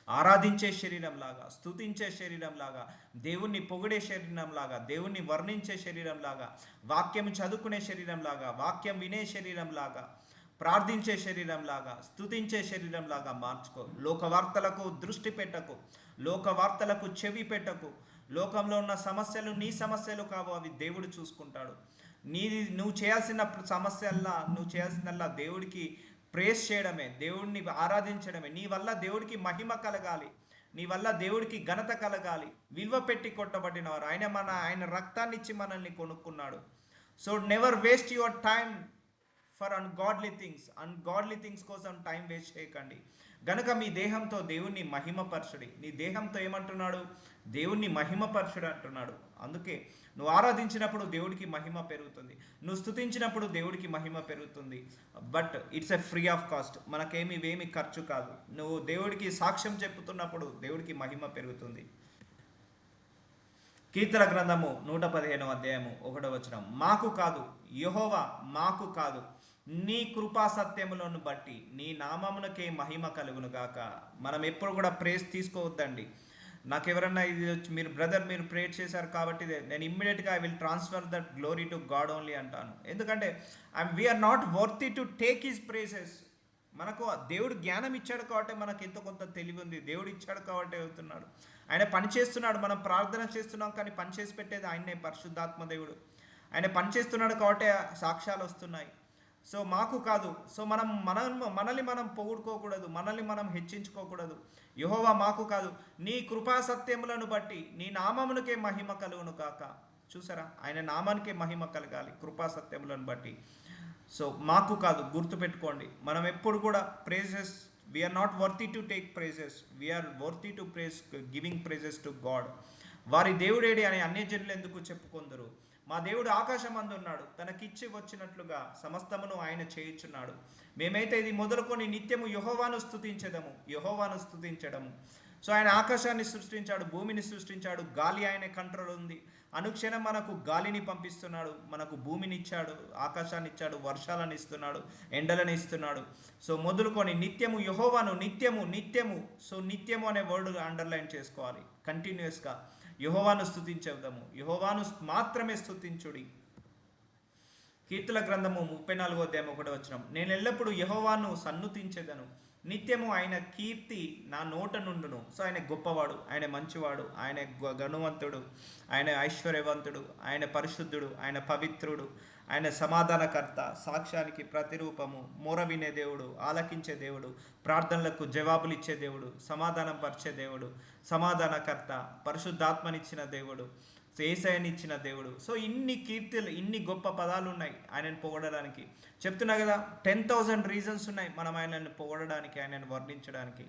ఆరాధించే శరీరంలాగా, స్తుతించే శరీరంలాగా, దేవుణ్ణి పొగిడే శరీరంలాగా, దేవుణ్ణి వర్ణించే శరీరంలాగా, వాక్యం చదువుకునే శరీరంలాగా, వాక్యం వినే శరీరంలాగా, ప్రార్థించే శరీరంలాగా, స్తుతించే శరీరంలాగా మార్చుకో. లోకవార్తలకు దృష్టి పెట్టకు, లోకవార్తలకు చెవి పెట్టకు. లోకంలో ఉన్న సమస్యలు నీ సమస్యలు కావు, అవి దేవుడు చూసుకుంటాడు. నువ్వు చేయాల్సిందల్లా దేవుడికి ప్రేస్ చేయడమే, దేవుడిని ఆరాధించడమే. నీ వల్ల దేవుడికి మహిమ కలగాలి, నీ వల్ల దేవుడికి ఘనత కలగాలి. విలువ పెట్టి కొట్టబడినవారు ఆయన రక్తాన్ని ఇచ్చి మనల్ని కొనుక్కున్నాడు. So never waste your time for ungodly things కోసం టైం వేస్ట్ చేయకండి. గనుక మీ దేహంతో దేవుణ్ణి మహిమపరచుడి. నీ దేహంతో ఏమంటున్నాడు? దేవుణ్ణి మహిమపరచుడు అంటున్నాడు. అందుకే నువ్వు ఆరాధించినప్పుడు దేవుడికి మహిమ పెరుగుతుంది, నువ్వు స్తుతించినప్పుడు దేవుడికి మహిమ పెరుగుతుంది. But it's a free of cost, ఇవేమి ఖర్చు కాదు. నువ్వు దేవుడికి సాక్ష్యం చెప్పుతున్నప్పుడు దేవుడికి మహిమ పెరుగుతుంది. కీర్తన గ్రంథము 115వ అధ్యాయము 1వ వచనం, మాకు కాదు యెహోవా, మాకు కాదు నీ కృపా సత్యములను బట్టి నీ నామమునకే మహిమ కలుగును గాక. మనం ఎప్పుడు కూడా ప్రేస్ తీసుకోవద్దండి. నాకు ఎవరన్నా ఇది మీరు ప్రేర్ చేశారు కాబట్టి నేను ఇమ్మీడియట్గా I will transfer that glory to God only అంటాను. ఎందుకంటే we're not worthy to take his praises. మనకు దేవుడు జ్ఞానం ఇచ్చాడు కాబట్టి మనకు ఎంతో కొంత తెలివి ఉంది, దేవుడు ఇచ్చాడు కాబట్టి వెళ్తున్నాడు. ఆయన పని చేస్తున్నాడు, మనం ప్రార్థన చేస్తున్నాం, కానీ పని చేసి పెట్టేది ఆయనే, పరిశుద్ధాత్మ దేవుడు. ఆయన పని చేస్తున్నాడు కాబట్టి సాక్ష్యాలు వస్తున్నాయి. సో మాకు కాదు. సో మనల్ని మనం పొగుడుకోకూడదు, మనల్ని మనం హెచ్చించుకోకూడదు. యెహోవా మాకు కాదు నీ కృపా సత్యములను బట్టి నీ నామమునకే మహిమ కలుగును కాక. చూసారా, ఆయన నామానికే మహిమ కలగాలి కృపా సత్యములను బట్టి. సో మాకు కాదు, గుర్తుపెట్టుకోండి. మనం ఎప్పుడు కూడా praises, we're not worthy to take praises, we're worthy to praise giving praises to God. వారి దేవుడేడి అని అన్యజనులు ఎందుకు చెప్పుకొందరు? మా దేవుడు ఆకాశమందు ఉన్నాడు, తనకిచ్చి వచ్చినట్లుగా సమస్తమును ఆయన చేయుచున్నాడు. మేమైతే ఇది మొదలుకొని నిత్యము యెహోవాను స్తుతించడము. సో ఆయన ఆకాశాన్ని సృష్టించాడు, భూమిని సృష్టించాడు, గాలి ఆయన కంట్రోల్ ఉంది. అనుక్షణం మనకు గాలిని పంపిస్తున్నాడు, మనకు భూమిని ఇచ్చాడు, ఆకాశాన్ని ఇచ్చాడు, వర్షాలను ఇస్తున్నాడు, ఎండలను ఇస్తున్నాడు. సో మొదలుకొని నిత్యము యెహోవాను, నిత్యము నిత్యము. సో నిత్యము అనే వర్డ్ అండర్లైన్ చేసుకోవాలి. కంటిన్యూస్గా యెహోవాను స్తుతించేద్దాము, యెహోవాను మాత్రమే స్తుతించుడి. కీర్తుల గ్రంథము 34:1 నేను ఎల్లప్పుడూ యెహోవాను సన్నుతించెదను, నిత్యము ఆయన కీర్తి నా నోట నుండును. సో ఆయన గొప్పవాడు, ఆయన మంచివాడు, ఆయన గణవంతుడు, ఆయన ఐశ్వర్యవంతుడు, ఆయన పరిశుద్ధుడు, ఆయన పవిత్రుడు, ఆయన సమాధానకర్త, సాక్ష్యానికి ప్రతిరూపము, మొర వినే దేవుడు, ఆలకించే దేవుడు, ప్రార్థనలకు జవాబులు ఇచ్చే దేవుడు, సమాధానం పరిచే దేవుడు, సమాధానకర్త, పరిశుద్ధాత్మనిచ్చిన దేవుడు, యేసయ్యనిచ్చిన దేవుడు. సో ఇన్ని కీర్తులు, ఇన్ని గొప్ప పదాలు ఉన్నాయి ఆయనను పొగడడానికి. చెప్తున్నా కదా, 10,000 రీజన్స్ ఉన్నాయి మనం ఆయనను పొగడడానికి, ఆయనను వర్ణించడానికి.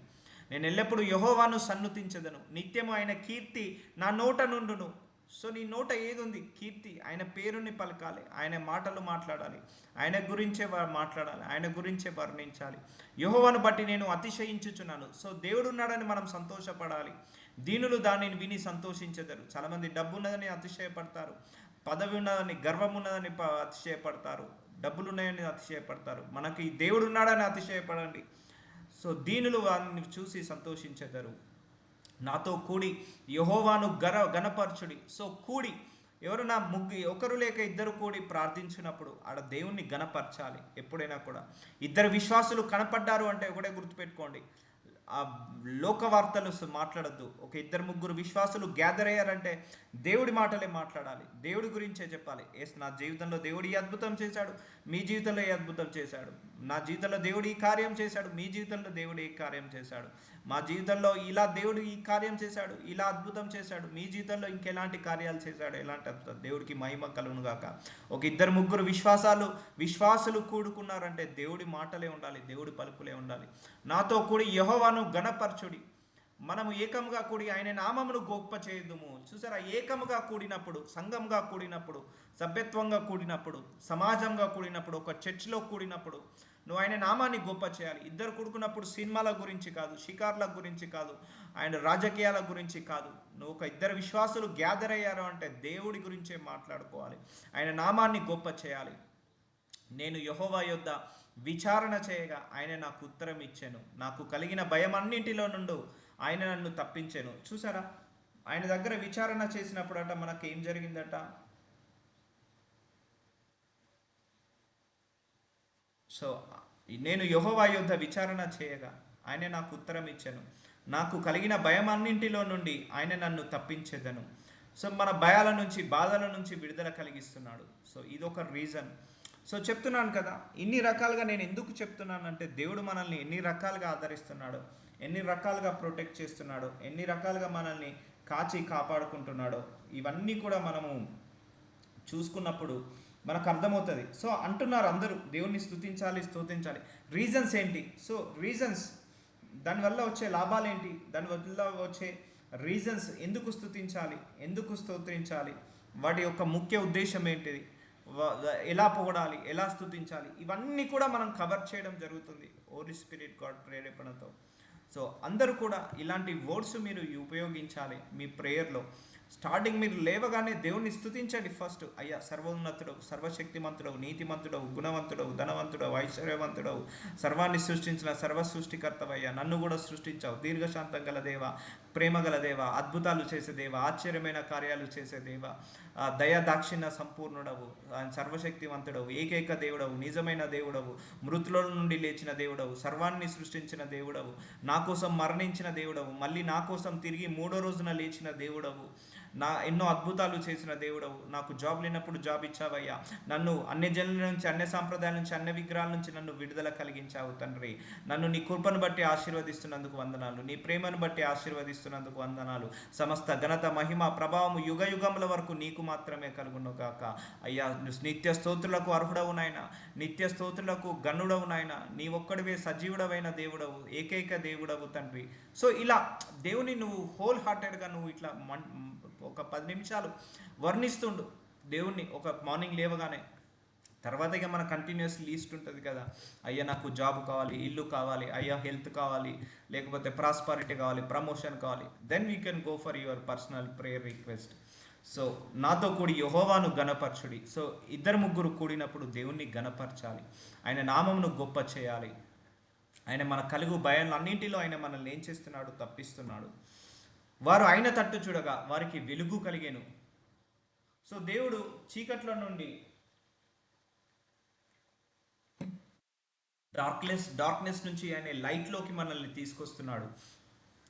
నేను ఎల్లప్పుడూ యెహోవాను సన్నుతించెదను, నిత్యము ఆయన కీర్తి నా నోట నుండును. సో నీ నోట ఏది ఉంది? కీర్తి. ఆయన పేరుని పలకాలి, ఆయన మాటలు మాట్లాడాలి, ఆయన గురించే మాట్లాడాలి, ఆయన గురించే వర్ణించాలి. యెహోవాను బట్టి నేను అతిశయించుచున్నాను. సో దేవుడు ఉన్నాడని మనం సంతోషపడాలి. దీనులు దానిని విని సంతోషించెదరు. చాలామంది డబ్బు ఉన్నదని అతిశయపడతారు, పదవి ఉన్నదని, గర్వం ఉన్నదని అతిశయపడతారు, డబ్బులు ఉన్నాయని అతిశయపడతారు. మనకి దేవుడు ఉన్నాడని అతిశయపడండి. సో దీనులు వారిని చూసి సంతోషించెదరు. నాతో కూడి యెహోవాను గణపరచుడి. సో కూడి, ఎవరైనా ఒకరు లేక ఇద్దరు కూడి ప్రార్థించినప్పుడు ఆడ దేవుణ్ణి గణపరచాలి. ఎప్పుడైనా కూడా ఇద్దరు విశ్వాసులు కనపడ్డారు అంటే ఒకటే గుర్తుపెట్టుకోండి, ఆ లోక వార్తలు మాట్లాడద్దు. ఒక ఇద్దరు ముగ్గురు విశ్వాసులు గ్యాదర్ అయ్యారంటే దేవుడి మాటలే మాట్లాడాలి, దేవుడి గురించే చెప్పాలి. నా జీవితంలో దేవుడు ఈ అద్భుతం చేశాడు, మీ జీవితంలో ఈ అద్భుతం చేశాడు, నా జీవితంలో దేవుడు ఈ కార్యం చేశాడు, మీ జీవితంలో దేవుడు ఈ కార్యం చేశాడు, మా జీవితంలో ఇలా దేవుడు ఈ కార్యం చేశాడు, ఇలా అద్భుతం చేశాడు, మీ జీవితంలో ఇంకెలాంటి కార్యాలు చేశాడు, ఎలాంటి అద్భుతం. దేవుడికి మహిమ కలుగును గాక. ఒక ఇద్దరు ముగ్గురు విశ్వాసులు కూడుకున్నారంటే దేవుడి మాటలే ఉండాలి, దేవుడి పలుకులే ఉండాలి. నాతో కూడి యెహోవాను గణపరచుడి. మనము ఏకముగా కూడి ఆయన నామమును గొప్ప చేయుదుము. చూసారా, ఏకముగా కూడినప్పుడు, సంఘంగా కూడినప్పుడు, సభ్యత్వంగా కూడినప్పుడు, సమాజంగా కూడినప్పుడు, ఒక చర్చిలో కూడినప్పుడు నువ్వు ఆయన నామాన్ని గొప్ప చేయాలి. ఇద్దరు కూడుకున్నప్పుడు సినిమాల గురించి కాదు, షికార్ల గురించి కాదు, ఆయన రాజకీయాల గురించి కాదు. నువ్వు ఒక ఇద్దరు విశ్వాసులు గ్యాదర్ అయ్యారు అంటే దేవుడి గురించే మాట్లాడుకోవాలి, ఆయన నామాన్ని గొప్ప చేయాలి. నేను యెహోవా యొద్ద విచారణ చేయగా ఆయన నాకు ఉత్తరం ఇచ్చాను, నాకు కలిగిన భయం అన్నింటిలో నుండి ఆయన నన్ను తప్పించాను. చూసారా, ఆయన దగ్గర విచారణ చేసినప్పుడట మనకు ఏం జరిగిందట? సో నేను యెహోవా యొద్ద విచారణ చేయగా ఆయన నాకు ఉత్తరం ఇచ్చాను, నాకు కలిగిన భయం అన్నింటిలో నుండి ఆయన నన్ను తప్పించేదను. సో మన భయాల నుంచి, బాధల నుంచి విడుదల కలిగిస్తున్నాడు. సో ఇదొక రీజన్. సో చెప్తున్నాను కదా, ఇన్ని రకాలుగా నేను ఎందుకు చెప్తున్నానంటే దేవుడు మనల్ని ఎన్ని రకాలుగా ఆదరిస్తున్నాడో, ఎన్ని రకాలుగా ప్రొటెక్ట్ చేస్తున్నాడో, ఎన్ని రకాలుగా మనల్ని కాచి కాపాడుకుంటున్నాడో, ఇవన్నీ కూడా మనము చూసుకున్నప్పుడు మనకు అర్థమవుతుంది. సో అంటున్నారు అందరూ దేవుణ్ణి స్తుతించాలి. రీజన్స్ ఏంటి? సో రీజన్స్, దానివల్ల వచ్చే లాభాలు ఏంటి, దానివల్ల వచ్చే రీజన్స్, ఎందుకు స్తుతించాలి, ఎందుకు స్తోత్రించాలి, వాటి యొక్క ముఖ్య ఉద్దేశం ఏంటిది, ఎలా పొగడాలి, ఎలా స్తుతించాలి, ఇవన్నీ కూడా మనం కవర్ చేయడం జరుగుతుంది హోలీ స్పిరిట్ గాడ్ ప్రేరేపణతో. సో అందరూ కూడా ఇలాంటి వర్డ్స్ మీరు ఉపయోగించాలి మీ ప్రేయర్లో. స్టార్టింగ్ మీరు లేవగానే దేవుణ్ణి స్తుతించండి ఫస్ట్. అయ్యా సర్వోన్నతుడవు, సర్వశక్తిమంతుడవు, నీతిమంతుడవు, గుణవంతుడవు, ధనవంతుడవు, ఐశ్వర్యవంతుడవు, సర్వాన్ని సృష్టించిన సర్వ సృష్టికర్తవయ్యా, నన్ను కూడా సృష్టించావు, దీర్ఘశాంతం గల దేవ, ప్రేమ గల దేవ, అద్భుతాలు చేసే దేవ, ఆశ్చర్యమైన కార్యాలు చేసే దేవ, దయా దాక్షిణ్య సంపూర్ణుడవు, సర్వశక్తివంతుడవు, ఏకైక దేవుడవు, నిజమైన దేవుడవు, మృతుల నుండి లేచిన దేవుడవు, సర్వాన్ని సృష్టించిన దేవుడవు, నా కోసం మరణించిన దేవుడవు, మళ్ళీ నా కోసం తిరిగి 3వ రోజున లేచిన దేవుడవు, ఎన్నో అద్భుతాలు చేసిన దేవుడవు, నాకు జాబ్ లేనప్పుడు జాబ్ ఇచ్చావయ్యా, నన్ను అన్ని జనుల నుంచి, అన్ని సాంప్రదాయాల నుంచి, అన్ని విగ్రహాల నుంచి నన్ను విడుదల కలిగించావు తండ్రి. నన్ను నీ కృపను బట్టి ఆశీర్వదిస్తున్నందుకు వందనాలు, నీ ప్రేమను బట్టి ఆశీర్వదిస్తున్నందుకు వందనాలు. సమస్త ఘనత, మహిమ, ప్రభావము యుగ యుగముల వరకు నీకు మాత్రమే కలుగును గాక. అయ్యా నిత్య స్తోత్రులకు అర్హుడవు నాయన, నిత్య స్తోత్రులకు గనుడవు నాయన, నీ ఒక్కడివే సజీవుడవైన దేవుడవు, ఏకైక దేవుడవు తండ్రి. సో ఇలా దేవుని నువ్వు హోల్ హార్టెడ్గా నువ్వు ఇట్లా ఒక 10 నిమిషాలు వర్ణిస్తుండు దేవుణ్ణి. ఒక మార్నింగ్ లేవగానే, తర్వాత ఇక మన కంటిన్యూస్ లీస్ట్ ఉంటుంది కదా, అయ్యా నాకు జాబ్ కావాలి, ఇల్లు కావాలి, అయ్యా హెల్త్ కావాలి, లేకపోతే ప్రాస్పరిటీ కావాలి, ప్రమోషన్ కావాలి, then we can go for your personal prayer request. So నాతో కూడి యెహోవాను గణపరచుడి. సో ఇద్దరు ముగ్గురు కూడినప్పుడు దేవుణ్ణి గణపరచాలి, ఆయన నామమును గొప్ప చేయాలి. ఆయన మన కలుగు భయాలన్నింటిలో ఆయన మనల్ని ఏం చేస్తున్నాడు? తప్పిస్తున్నాడు. వారు ఆయన తట్టు చూడగా వారికి వెలుగు కలిగెను. సో దేవుడు చీకట్ల నుండి, డార్క్నెస్ నుంచి ఆయన లైట్లోకి మనల్ని తీసుకొస్తున్నాడు.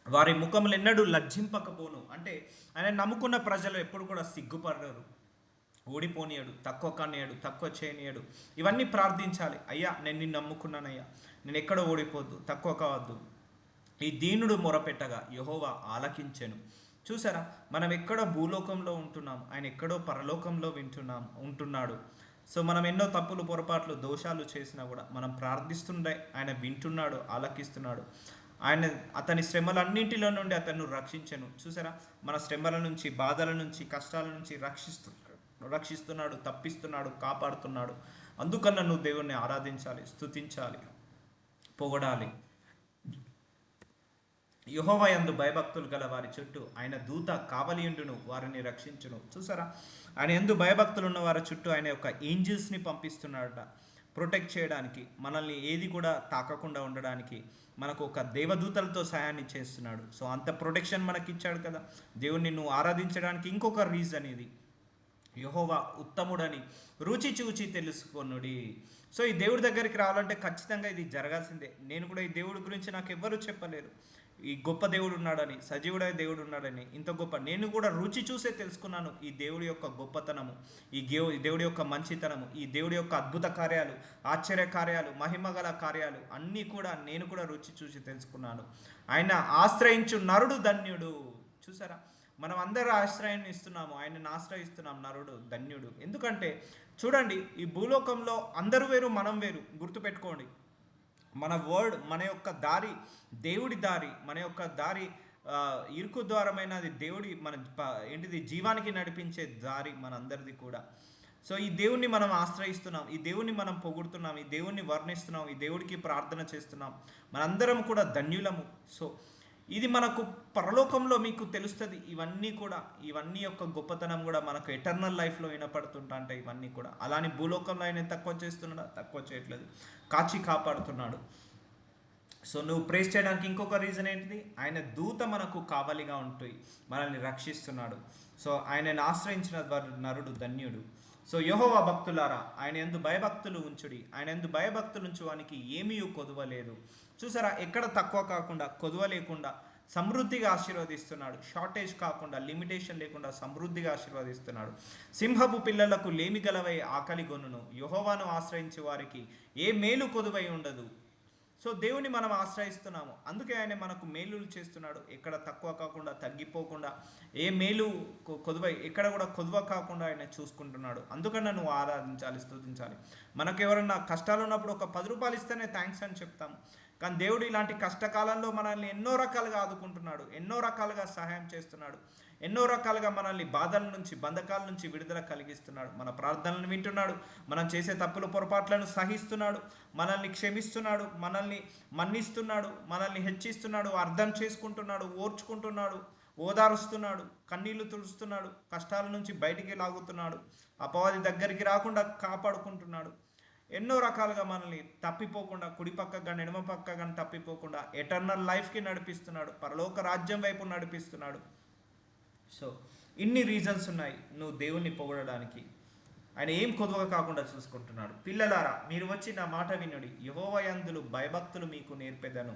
వారి ముఖములు ఎన్నడూ లజ్జింపకపోను. అంటే ఆయన నమ్ముకున్న ప్రజలు ఎప్పుడు కూడా సిగ్గుపడరు, ఓడిపోనీయడు, తక్కువ కానీయడు, తక్కువ చేయనీయడు. ఇవన్నీ ప్రార్థించాలి. అయ్యా నేను నిన్ను నమ్ముకున్నానయ్యా, నేను ఎక్కడ ఓడిపోద్దు, తక్కువ కావద్దు. ఈ దీనుడు మొరపెట్టగా యెహోవా ఆలకించెను. చూసారా, మనం ఎక్కడో భూలోకంలో ఉంటున్నాం, ఆయన ఎక్కడో పరలోకంలో ఉంటున్నాడు. సో మనం ఎన్నో తప్పులు, పొరపాట్లు, దోషాలు చేసినా కూడా మనం ప్రార్థిస్తుండే ఆయన వింటున్నాడు, ఆలకిస్తున్నాడు. ఆయన అతని శ్రమలన్నింటిలో నుండి అతన్ని రక్షించను. చూసారా, మన శ్రమల నుంచి, బాధల నుంచి, కష్టాల నుంచి రక్షిస్తున్నాడు, తప్పిస్తున్నాడు, కాపాడుతున్నాడు. అందుకన్నా నువ్వు దేవుణ్ణి ఆరాధించాలి, స్తుతించాలి, పొగడాలి. యెహోవా యందు భయభక్తులు గల వారి చుట్టూ ఆయన దూత కావలియుండును, వారిని రక్షించును. చూసారా, ఆయన యందు భయభక్తులు ఉన్న వారి చుట్టూ ఆయన యొక్క ఏంజిల్స్ని పంపిస్తున్నాడట, ప్రొటెక్ట్ చేయడానికి, మనల్ని ఏది కూడా తాకకుండా ఉండడానికి మనకు ఒక దేవదూతలతో సహాయాన్ని చేస్తున్నాడు. సో అంత ప్రొటెక్షన్ మనకి ఇచ్చాడు కదా. దేవుణ్ణి నువ్వు ఆరాధించడానికి ఇంకొక రీజన్ ఇది, యెహోవా ఉత్తముడని రుచి చూచి తెలుసుకొనుడి. సో ఈ దేవుడి దగ్గరికి రావాలంటే ఖచ్చితంగా ఇది జరగాల్సిందే. నేను కూడా ఈ దేవుడి గురించి నాకు ఎవ్వరూ చెప్పలేరు, ఈ గొప్ప దేవుడు ఉన్నాడని, సజీవుడైన దేవుడు ఉన్నాడని, ఇంత గొప్ప, నేను కూడా రుచి చూసే తెలుసుకున్నాను ఈ దేవుడి యొక్క గొప్పతనము, ఈ దేవుడి యొక్క మంచితనము, ఈ దేవుడి యొక్క అద్భుత కార్యాలు, ఆశ్చర్య కార్యాలు, మహిమగల కార్యాలు అన్నీ కూడా నేను కూడా రుచి చూసి తెలుసుకున్నాను. ఆయన ఆశ్రయించు నరుడు ధన్యుడు. చూసారా, మనం అందరూ ఆశ్రయాన్ని ఇస్తున్నాము, ఆయనను ఆశ్రయిస్తున్నాం, నరుడు ధన్యుడు. ఎందుకంటే చూడండి, ఈ భూలోకంలో అందరూ వేరు, మనం వేరు. గుర్తుపెట్టుకోండి, మన మన యొక్క దారి దేవుడి దారి, మన యొక్క దారి ఇరుకు ద్వారమైనది దేవుడి, ఏంటిది, జీవానికి నడిపించే దారి మనందరిది కూడా. సో ఈ దేవుణ్ణి మనం ఆశ్రయిస్తున్నాం, ఈ దేవుణ్ణి మనం పొగుడుతున్నాం, ఈ దేవుణ్ణి వర్ణిస్తున్నాం, ఈ దేవుడికి ప్రార్థన చేస్తున్నాం, మనందరం కూడా ధన్యులము. సో ఇది మనకు పరలోకంలో మీకు తెలుస్తుంది. ఇవన్నీ యొక్క గొప్పతనం కూడా మనకు ఎటర్నల్ లైఫ్లో వినపడుతుంటా అంటే ఇవన్నీ కూడా. అలాని భూలోకంలో ఆయన తక్కువ చేస్తున్నాడా? తక్కువ చేయట్లేదు, కాచి కాపాడుతున్నాడు. సో నువ్వు ప్రేస్ చేయడానికి ఇంకొక రీజన్ ఏంటిది? ఆయన దూత మనకు కావలిగా ఉంటుంది, మనల్ని రక్షిస్తున్నాడు. సో ఆయనను ఆశ్రయించిన నరుడు ధన్యుడు. సో యెహోవా భక్తులారా, ఆయన యందు భయభక్తులు ఉంచుడి, ఆయన యందు భయభక్తులు ఉంచువానికి ఏమీ కొదువలేదు. చూసారా, ఎక్కడ తక్కువ కాకుండా, కొదువ లేకుండా సమృద్ధిగా ఆశీర్వదిస్తున్నాడు. షార్టేజ్ కాకుండా, లిమిటేషన్ లేకుండా సమృద్ధిగా ఆశీర్వదిస్తున్నాడు. సింహపు పిల్లలకు లేమి గలవై ఆకలి గొనును, యెహోవాను ఆశ్రయించే వారికి ఏ మేలు కొదువై ఉండదు. సో దేవుని మనం ఆశ్రయిస్తున్నాము, అందుకే ఆయన మనకు మేలులు చేస్తున్నాడు. ఎక్కడ తక్కువ కాకుండా, తగ్గిపోకుండా, ఏ మేలు కొదువై, ఎక్కడ కూడా కొదువ కాకుండా ఆయన చూసుకుంటున్నాడు. అందుకన్నా నువ్వు ఆరాధించాలి, స్తుతించాలి. మనకు ఎవరన్నా కష్టాలు ఉన్నప్పుడు ఒక 10 రూపాయలు ఇస్తేనే థ్యాంక్స్ అని చెప్తాము. కానీ దేవుడు ఇలాంటి కష్టకాలంలో మనల్ని ఎన్నో రకాలుగా ఆదుకుంటున్నాడు, ఎన్నో రకాలుగా సహాయం చేస్తున్నాడు, ఎన్నో రకాలుగా మనల్ని బాధల నుంచి, బంధకాల నుంచి విడుదల కలిగిస్తున్నాడు. మన ప్రార్థనలను వింటున్నాడు, మనం చేసే తప్పులు, పొరపాట్లను సహిస్తున్నాడు, మనల్ని క్షమిస్తున్నాడు, మనల్ని మన్నిస్తున్నాడు, మనల్ని హెచ్చిస్తున్నాడు, అర్థం చేసుకుంటున్నాడు, ఓర్చుకుంటున్నాడు, ఓదారుస్తున్నాడు, కన్నీళ్లు తుడుస్తున్నాడు, కష్టాల నుంచి బయటికి లాగుతున్నాడు, అపవాది దగ్గరికి రాకుండా కాపాడుకుంటున్నాడు. ఎన్నో రకాలుగా మనల్ని తప్పిపోకుండా, కుడి పక్క కానీ ఎడమ పక్క కానీ తప్పిపోకుండా ఎటర్నల్ లైఫ్కి నడిపిస్తున్నాడు, పరలోక రాజ్యం వైపు నడిపిస్తున్నాడు. సో ఇన్ని రీజన్స్ ఉన్నాయి నువ్వు దేవుణ్ణి పొగడడానికి. ఆయన ఏం కొదువ కాకుండా చూసుకుంటున్నాడు. పిల్లలారా, మీరు వచ్చి నా మాట వినుడి, యెహోవా యందు భయభక్తులు మీకు నేర్పెదను.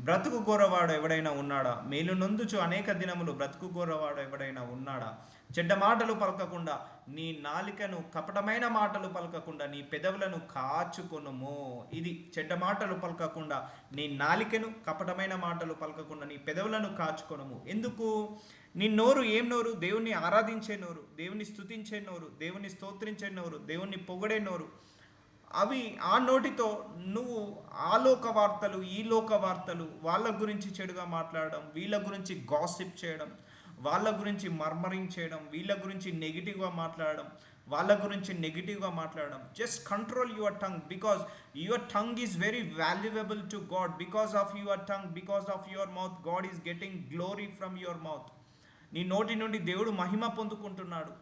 బ్రతుకు గోరవాడు ఎవడైనా ఉన్నాడా? మేలు నొందుచు అనేక దినములు బ్రతుకు గోరవాడు ఎవడైనా ఉన్నాడా? చెడ్డ మాటలు పలకకుండా, నీ నాలికను, కపటమైన మాటలు పలకకుండా నీ పెదవులను కాచుకొనుము. ఇది చెడ్డ మాటలు పలకకుండా, నీ నాలికను, కపటమైన మాటలు పలకకుండా నీ పెదవులను కాచుకొనుము. ఎందుకు? నీ నోరు ఏం నోరు? దేవుణ్ణి ఆరాధించే నోరు, దేవుని స్తుతించే నోరు, దేవుని స్తోత్రించే నోరు, దేవుణ్ణి పొగడే నోరు. అవి ఆ నోటితో నువ్వు ఆ లోక వార్తలు, ఈ లోక వార్తలు, వాళ్ళ గురించి చెడుగా మాట్లాడడం, వీళ్ళ గురించి గాసిప్ చేయడం, వాళ్ళ గురించి మర్మరింగ్ చేయడం, వీళ్ళ గురించి నెగిటివ్గా మాట్లాడడం, వాళ్ళ గురించి నెగిటివ్గా మాట్లాడడం. Just control your tongue, because your tongue is very valuable to God. Because of your tongue, because of your mouth, God is getting glory from your mouth. నీ నోటి నుండి దేవుడు మహిమ పొందుకుంటున్నాడు.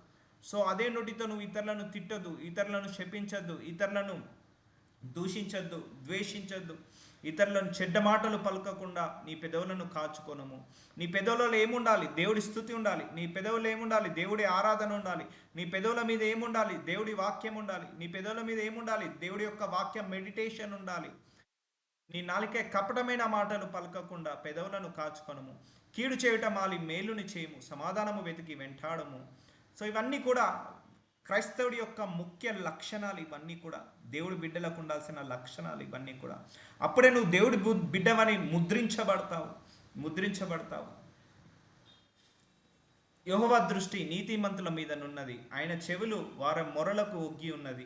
సో అదే నోటితో నువ్వు ఇతరులను తిట్టొద్దు, ఇతరులను శపించొద్దు, ఇతరులను దూషించొద్దు, ద్వేషించొద్దు, ఇతరులను చెడ్డ మాటలు పలకకుండా నీ పెదవులను కాచుకొనుము. నీ పెదవులలో ఏముండాలి? దేవుడి స్తుతి ఉండాలి. నీ పెదవులు ఏముండాలి? దేవుడి ఆరాధన ఉండాలి. నీ పెదవుల మీద ఏముండాలి? దేవుడి వాక్యం ఉండాలి. నీ పెదవుల మీద ఏముండాలి? దేవుడి యొక్క వాక్యం మెడిటేషన్ ఉండాలి. నీ నాలికే కపటమైన మాటలు పలకకుండా పెదవులను కాచుకొనుము. కీడు చేయుట మాలి మేలుని చేయము, సమాధానము వెతికి వెంటాడము. సో ఇవన్నీ కూడా క్రైస్తవుడి యొక్క ముఖ్య లక్షణాలు. ఇవన్నీ కూడా దేవుడి బిడ్డలకు ఉండాల్సిన లక్షణాలు ఇవన్నీ కూడా. అప్పుడే నువ్వు దేవుడి బిడ్డవని ముద్రించబడతావు. యెహోవా దృష్టి నీతిమంతుల మీదనున్నది, ఆయన చెవులు వారి మొరలకు ఒగ్గి ఉన్నది.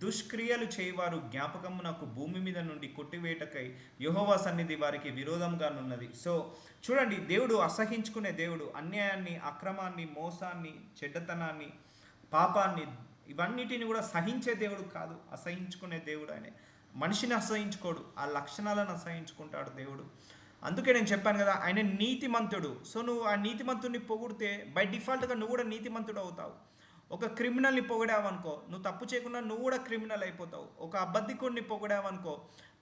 దుష్క్రియలు చేయవారు జ్ఞాపకమునకు భూమి మీద నుండి కొట్టివేటకై యెహోవా సన్నిధి వారికి విరోధంగానున్నది. సో చూడండి, దేవుడు అసహించుకునే దేవుడు. అన్యాయాన్ని, అక్రమాన్ని, మోసాన్ని, చెడ్డతనాన్ని, పాపాన్ని, ఇవన్నిటిని కూడా సహించే దేవుడు కాదు, అసహించుకునే దేవుడు. ఆయన మనిషిని అసహించుకోడు, ఆ లక్షణాలను అసహించుకుంటాడు దేవుడు. అందుకే నేను చెప్పాను కదా, ఆయన నీతిమంతుడు. సో నువ్వు ఆ నీతిమంతుడిని పొగిడితే బై డిఫాల్ట్గా నువ్వు కూడా నీతిమంతుడు అవుతావు. ఒక క్రిమినల్ని పొగిడావనుకో, నువ్వు తప్పు చేయకుండా నువ్వు కూడా క్రిమినల్ అయిపోతావు. ఒక అబద్ధికుడిని పొగిడావనుకో,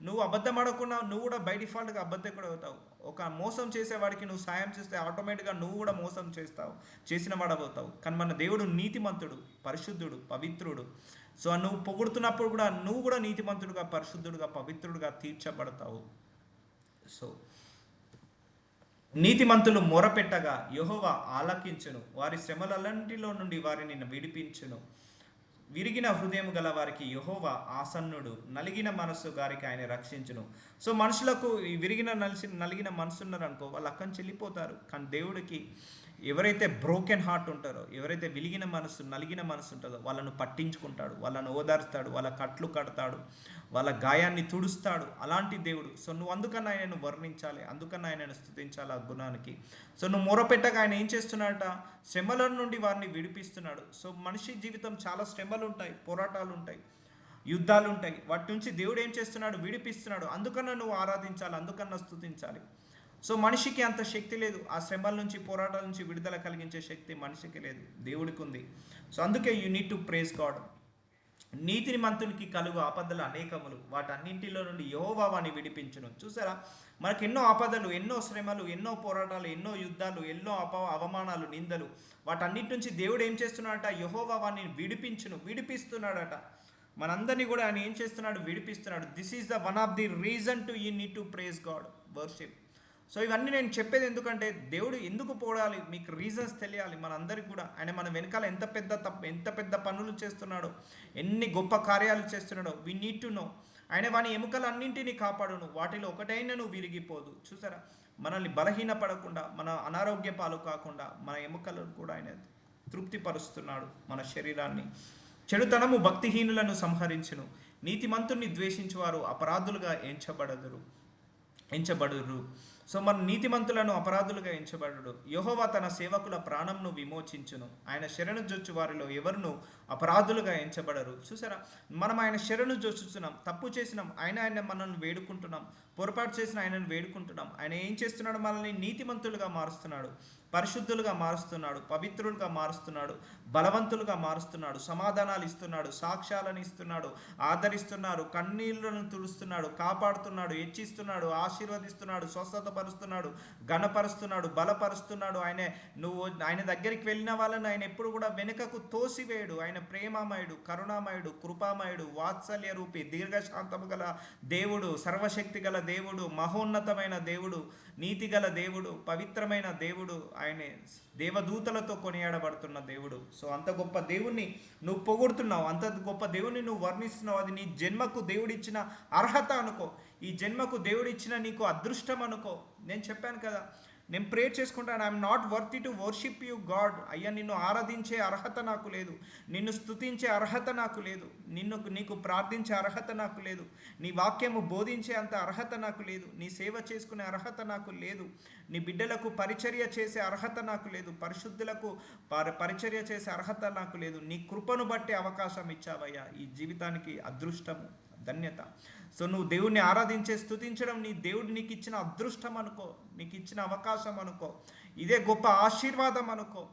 నువ్వు అబద్ధం ఆడకుండా నువ్వు కూడా బై డిఫాల్ట్గా అబద్ధికుడు అవుతావు. ఒక మోసం చేసేవాడికి నువ్వు సాయం చేస్తే ఆటోమేటిక్గా నువ్వు కూడా మోసం చేసిన వాడవుతావు. కానీ మన దేవుడు నీతిమంతుడు, పరిశుద్ధుడు, పవిత్రుడు. సో నువ్వు పొగుడుతున్నప్పుడు కూడా నువ్వు కూడా నీతిమంతుడుగా, పరిశుద్ధుడుగా, పవిత్రుడుగా తీర్చబడతావు. సో నీతిమంతులు మొరపెట్టగా యెహోవా ఆలకించును, వారి శ్రమలన్నింటిలో నుండి వారిని విడిపించును. విరిగిన హృదయం గల వారికి యెహోవా ఆసన్నుడు, నలిగిన మనస్సు గారికి ఆయన రక్షించును. సో మనుషులకు ఈ నలిగిన మనసు ఉన్నారనుకో, వాళ్ళు అక్కడి నుంచి వెళ్ళిపోతారు. కానీ దేవుడికి ఎవరైతే బ్రోకెన్ హార్ట్ ఉంటారో, ఎవరైతే నలిగిన మనసు ఉంటుందో వాళ్ళను పట్టించుకుంటాడు, వాళ్ళను ఓదార్స్తాడు, వాళ్ళ కట్లు కడతాడు, వాళ్ళ గాయాన్ని తుడుస్తాడు. అలాంటి దేవుడు. సో నువ్వు అందుకన్నా ఆయనను వర్ణించాలి, అందుకన్నా ఆయనను స్తుతించాలి ఆ గుణానికి. సో నువ్వు మొరపెట్టగా ఆయన ఏం చేస్తున్నాడట? శ్రమల నుండి వారిని విడిపిస్తున్నాడు. సో మనిషి జీవితం చాలా శ్రమలు ఉంటాయి, పోరాటాలు ఉంటాయి, యుద్ధాలు ఉంటాయి. వాటి నుంచి దేవుడు ఏం చేస్తున్నాడు? విడిపిస్తున్నాడు. అందుకన్నా నువ్వు ఆరాధించాలి, అందుకన్నా స్తుతించాలి. సో మనిషికి అంత శక్తి లేదు. ఆ శ్రమల నుంచి, పోరాటాల నుంచి విడుదల కలిగించే శక్తి మనిషికి లేదు, దేవుడికి ఉంది. సో అందుకే you need to praise God. నీతిమంతునికి కలుగు ఆపదలు అనేకములు, వాటన్నింటిలో నుండి యెహోవా వాని విడిపించును. చూసారా, మనకు ఎన్నో ఆపదలు, ఎన్నో శ్రమలు, ఎన్నో పోరాటాలు, ఎన్నో యుద్ధాలు, ఎన్నో అవమానాలు, నిందలు, వాటన్నిటి నుంచి దేవుడు ఏం చేస్తున్నాడట? యెహోవా వాని విడిపిస్తున్నాడట. మనందరినీ కూడా ఆయన ఏం చేస్తున్నాడు? విడిపిస్తున్నాడు. This is the one of the reason to you need to praise God, worship. So ఇవన్నీ నేను చెప్పేది ఎందుకంటే దేవుడు ఎందుకు పోడాలి, మీకు రీజన్స్ తెలియాలి. మనందరికీ కూడా ఆయన మన వెనకాల ఎంత పెద్ద పనులు చేస్తున్నాడో, ఎన్ని గొప్ప కార్యాలు చేస్తున్నాడో వీ నీడ్ టు నో. ఆయన వాని ఎముకలన్నింటినీ కాపాడును, వాటిలో ఒకటైనా నువ్వు విరిగిపోదు. చూసారా, మనల్ని బలహీనపడకుండా, మన అనారోగ్య పాలు కాకుండా మన ఎముకలను కూడా ఆయన తృప్తిపరుస్తున్నాడు, మన శరీరాన్ని. చెడుతనము భక్తిహీనులను సంహరించును, నీతిమంతుణ్ణి ద్వేషించువారు అపరాధులుగా ఎంచబడురు. సో మన నీతిమంతులను అపరాధులుగా ఎంచబడడు. యెహోవా తన సేవకుల ప్రాణంను విమోచించును, ఆయన శరణు జొచ్చు వారిలో ఎవరును అపరాధులుగా ఎంచబడరు. చూసారా, మనం ఆయన శరణు జొచ్చుతున్నాం, తప్పు చేసినాం, ఆయన మనల్ని వేడుకుంటున్నాం, పొరపాటు చేసిన ఆయనను వేడుకుంటున్నాం. ఆయన ఏం చేస్తున్నాడు? మనల్ని నీతిమంతులుగా మారుస్తున్నాడు, పరిశుద్ధులుగా మారుస్తున్నాడు, పవిత్రులుగా మారుస్తున్నాడు, బలవంతులుగా మారుస్తున్నాడు, సమాధానాలు ఇస్తున్నాడు, సాక్ష్యాలను ఇస్తున్నాడు, ఆదరిస్తున్నాడు, కన్నీళ్లను తుడుస్తున్నాడు, కాపాడుతున్నాడు, హెచ్చిస్తున్నాడు, ఆశీర్వదిస్తున్నాడు, స్వస్థతపరుస్తున్నాడు, ఘనపరుస్తున్నాడు, బలపరుస్తున్నాడు. నువ్వు ఆయన దగ్గరికి వెళ్ళిన వాళ్ళని ఆయన ఎప్పుడు కూడా వెనుకకు తోసివేయడు. ఆయన ప్రేమమయుడు, కరుణామయుడు, కృపామయుడు, వాత్సల్య రూపి, దీర్ఘశాంతము గల దేవుడు, సర్వశక్తి గల దేవుడు, మహోన్నతమైన దేవుడు, నీతిగల దేవుడు, పవిత్రమైన దేవుడు. ఆయనే దేవదూతలతో కొనియాడబడుతున్న దేవుడు. సో అంత గొప్ప దేవుణ్ణి నువ్వు పొగుడుతున్నావు, అంత గొప్ప దేవుణ్ణి నువ్వు వర్ణిస్తున్నావు. అది నీ జన్మకు దేవుడిచ్చిన అర్హత అనుకో, ఈ జన్మకు దేవుడిచ్చిన నీకు అదృష్టం అనుకో. నేను చెప్పాను కదా, నేను ప్రేర్ చేసుకుంటాను, I'm not worthy to worship you God. అయ్యా, నిన్ను ఆరాధించే అర్హత నాకు లేదు, నిన్ను స్తుతించే అర్హత నాకు లేదు, నీకు ప్రార్థించే అర్హత నాకు లేదు, నీ వాక్యము బోధించే అంత అర్హత నాకు లేదు, నీ సేవ చేసుకునే అర్హత నాకు లేదు, నీ బిడ్డలకు పరిచర్య చేసే అర్హత నాకు లేదు, పరిశుద్ధులకు పరిచర్య చేసే అర్హత నాకు లేదు. నీ కృపను బట్టి అవకాశం ఇచ్చావయ్యా. ఈ జీవితానికి అదృష్టము ధన్యత. సో నువ్వు దేవుణ్ణి ఆరాధించే స్తుతించడం నీ దేవుడు నీకు ఇచ్చిన అదృష్టం అనుకో, నీకు ఇచ్చిన అవకాశం అనుకో, ఇదే గొప్ప ఆశీర్వాదం అనుకో.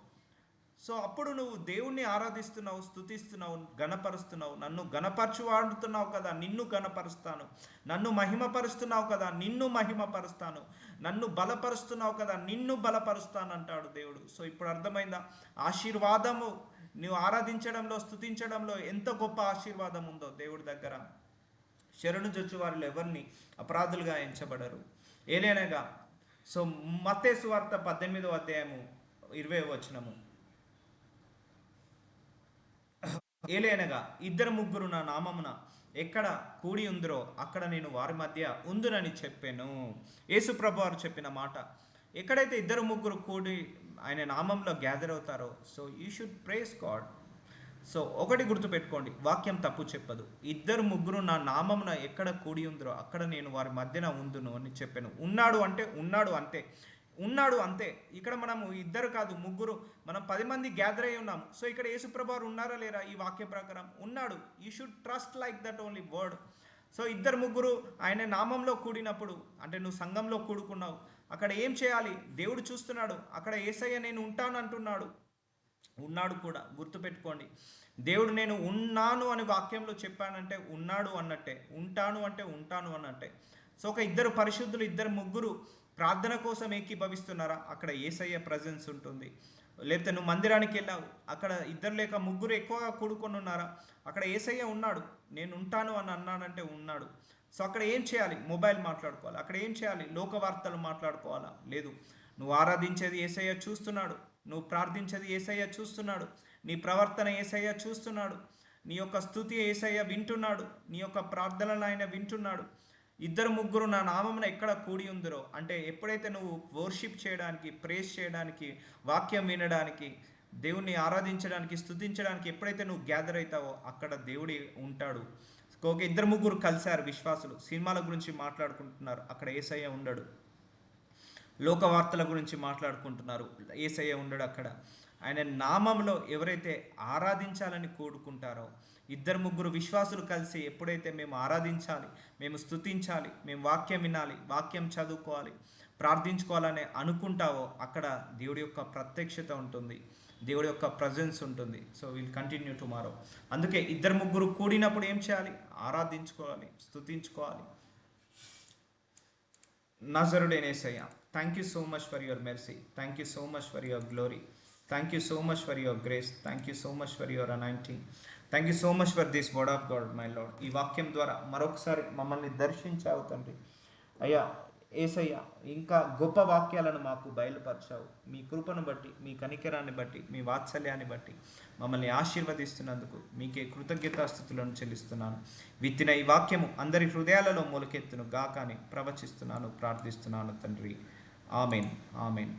సో అప్పుడు నువ్వు దేవుణ్ణి ఆరాధిస్తున్నావు, స్తుతిస్తున్నావు, గణపరుస్తున్నావు. నన్ను గణపరచువాడుతున్నావు కదా, నిన్ను గణపరుస్తాను. నన్ను మహిమపరుస్తున్నావు కదా, నిన్ను మహిమపరుస్తాను. నన్ను బలపరుస్తున్నావు కదా, నిన్ను బలపరుస్తాను అంటాడు దేవుడు. సో ఇప్పుడు అర్థమైందా? ఆశీర్వాదము నువ్వు ఆరాధించడంలో, స్తుతించడంలో ఎంత గొప్ప ఆశీర్వాదం ఉందో దేవుడి దగ్గర. శరణు జొచ్చు వారిలో ఎవరిని అపరాధులుగా ఎంచబడరు. ఏలైనగా సో మత్తయి సువార్త 18వ అధ్యాయము 20వ వచనము, ఏలైనగా ఇద్దరు ముగ్గురు నా నామమున ఎక్కడ కూడి ఉందరో అక్కడ నేను వారి మధ్య ఉందునని చెప్పాను. యేసుప్రభు వారు చెప్పిన మాట. ఎక్కడైతే ఇద్దరు ముగ్గురు కూడి ఆయన నామంలో గ్యాదర్ అవుతారో, so you should praise God. So ఒకటి గుర్తుపెట్టుకోండి, వాక్యం తప్పు చెప్పదు. ఇద్దరు ముగ్గురు నా నామమున ఎక్కడ కూడి ఉందరో అక్కడ నేను వారి మధ్యన ఉందును అని చెప్పాను. ఉన్నాడు అంటే ఉన్నాడు అంతే, ఉన్నాడు అంతే. ఇక్కడ మనము ఇద్దరు కాదు, ముగ్గురు, మనం 10 మంది గ్యాదర్ అయి ఉన్నాము. సో ఇక్కడ యేసుప్రభు వారు ఉన్నారా లేరా? ఈ వాక్య ప్రకారం ఉన్నాడు. You should trust like that only word. So ఇద్దరు ముగ్గురు ఆయన నామంలో కూడినప్పుడు, అంటే నువ్వు సంఘంలో కూడుకున్నావు, అక్కడ ఏం చేయాలి? దేవుడు చూస్తున్నాడు. అక్కడ యేసయ్య నేను ఉంటాను అంటున్నాడు, ఉన్నాడు కూడా. గుర్తుపెట్టుకోండి, దేవుడు నేను ఉన్నాను అని వాక్యంలో చెప్పానంటే ఉన్నాడు అన్నట్టే, ఉంటాను అంటే ఉంటాను అన్నట్టే. సో ఒక ఇద్దరు పరిశుద్ధులు, ఇద్దరు ముగ్గురు ప్రార్థన కోసం ఏకీభవిస్తున్నారా, అక్కడ యేసయ్య ప్రజెన్స్ ఉంటుంది. లేకపోతే నువ్వు మందిరానికి వెళ్ళావు, అక్కడ ఇద్దరు లేక ముగ్గురు ఎక్కువగా కూడుకొని ఉన్నారా, అక్కడ యేసయ్య ఉన్నాడు. నేను ఉంటాను అని అన్నాడంటే ఉన్నాడు. సో అక్కడ ఏం చేయాలి? మొబైల్ మాట్లాడుకోవాలి. అక్కడ ఏం చేయాలి? లోక వార్తలు మాట్లాడుకోవాలా? లేదు. నువ్వు ఆరాధించేది యేసయ్య చూస్తున్నాడు, నువ్వు ప్రార్థించేది యేసయ్య చూస్తున్నాడు, నీ ప్రవర్తన యేసయ్య చూస్తున్నాడు, నీ యొక్క స్తుతి యేసయ్య వింటున్నాడు, నీ యొక్క ప్రార్థనలు ఆయన వింటున్నాడు. ఇద్దరు ముగ్గురు నా నామమున ఎక్కడ కూడి ఉందరో అంటే ఎప్పుడైతే నువ్వు వర్షిప్ చేయడానికి, ప్రేస్ చేయడానికి, వాక్యం వినడానికి, దేవుణ్ణి ఆరాధించడానికి, స్తుతించడానికి ఎప్పుడైతే నువ్వు గ్యాదర్ అవుతావో అక్కడ దేవుడి ఉంటాడు. ఒక ఇద్దరు ముగ్గురు కలిశారు విశ్వాసులు, సినిమాల గురించి మాట్లాడుకుంటున్నారు, అక్కడ యేసయ్య ఉండడు. లోక వార్తల గురించి మాట్లాడుకుంటున్నారు, యేసయ్య ఉండడు అక్కడ. ఆయన నామంలో ఎవరైతే ఆరాధించాలని కోరుకుంటారో, ఇద్దరు ముగ్గురు విశ్వాసులు కలిసి ఎప్పుడైతే మేము ఆరాధించాలి, మేము స్తుతించాలి, మేము వాక్యం వినాలి, వాక్యం చదువుకోవాలి, ప్రార్థించుకోవాలని అనుకుంటావో అక్కడ దేవుడి యొక్క ప్రత్యక్షత ఉంటుంది, దేవుడి యొక్క ప్రజెన్స్ ఉంటుంది. So will continue tomorrow. అందుకే ఇద్దరు ముగ్గురు కూడినప్పుడు ఏం చేయాలి? ఆరాధించుకోవాలి, స్తుతించుకోవాలి. నజరుడైన యేసయ్య, thank you so much for your mercy, thank you so much for your glory, thank you so much for your grace, thank you so much for your anointing, thank you so much for this word of God my Lord. ఈ వాక్యం ద్వారా మరొకసారి మమ్మల్ని దర్శించావు తండ్రి. అయ్యా యేసయ్య, ఇంకా గొప్ప వాక్యాలను మాకు బయలుపరిచావు. మీ కృపను బట్టి, మీ కనికరాన్ని బట్టి, మీ వాత్సల్యాన్ని బట్టి మమ్మల్ని ఆశీర్వదిస్తున్నందుకు మీకే కృతజ్ఞతాస్థుతులను చెల్లిస్తున్నాను. విత్తిన ఈ వాక్యము అందరి హృదయాలలో మొలకెత్తును గాక అని ప్రవచిస్తున్నాను, ప్రార్థిస్తున్నాను తండ్రి. Amen, amen.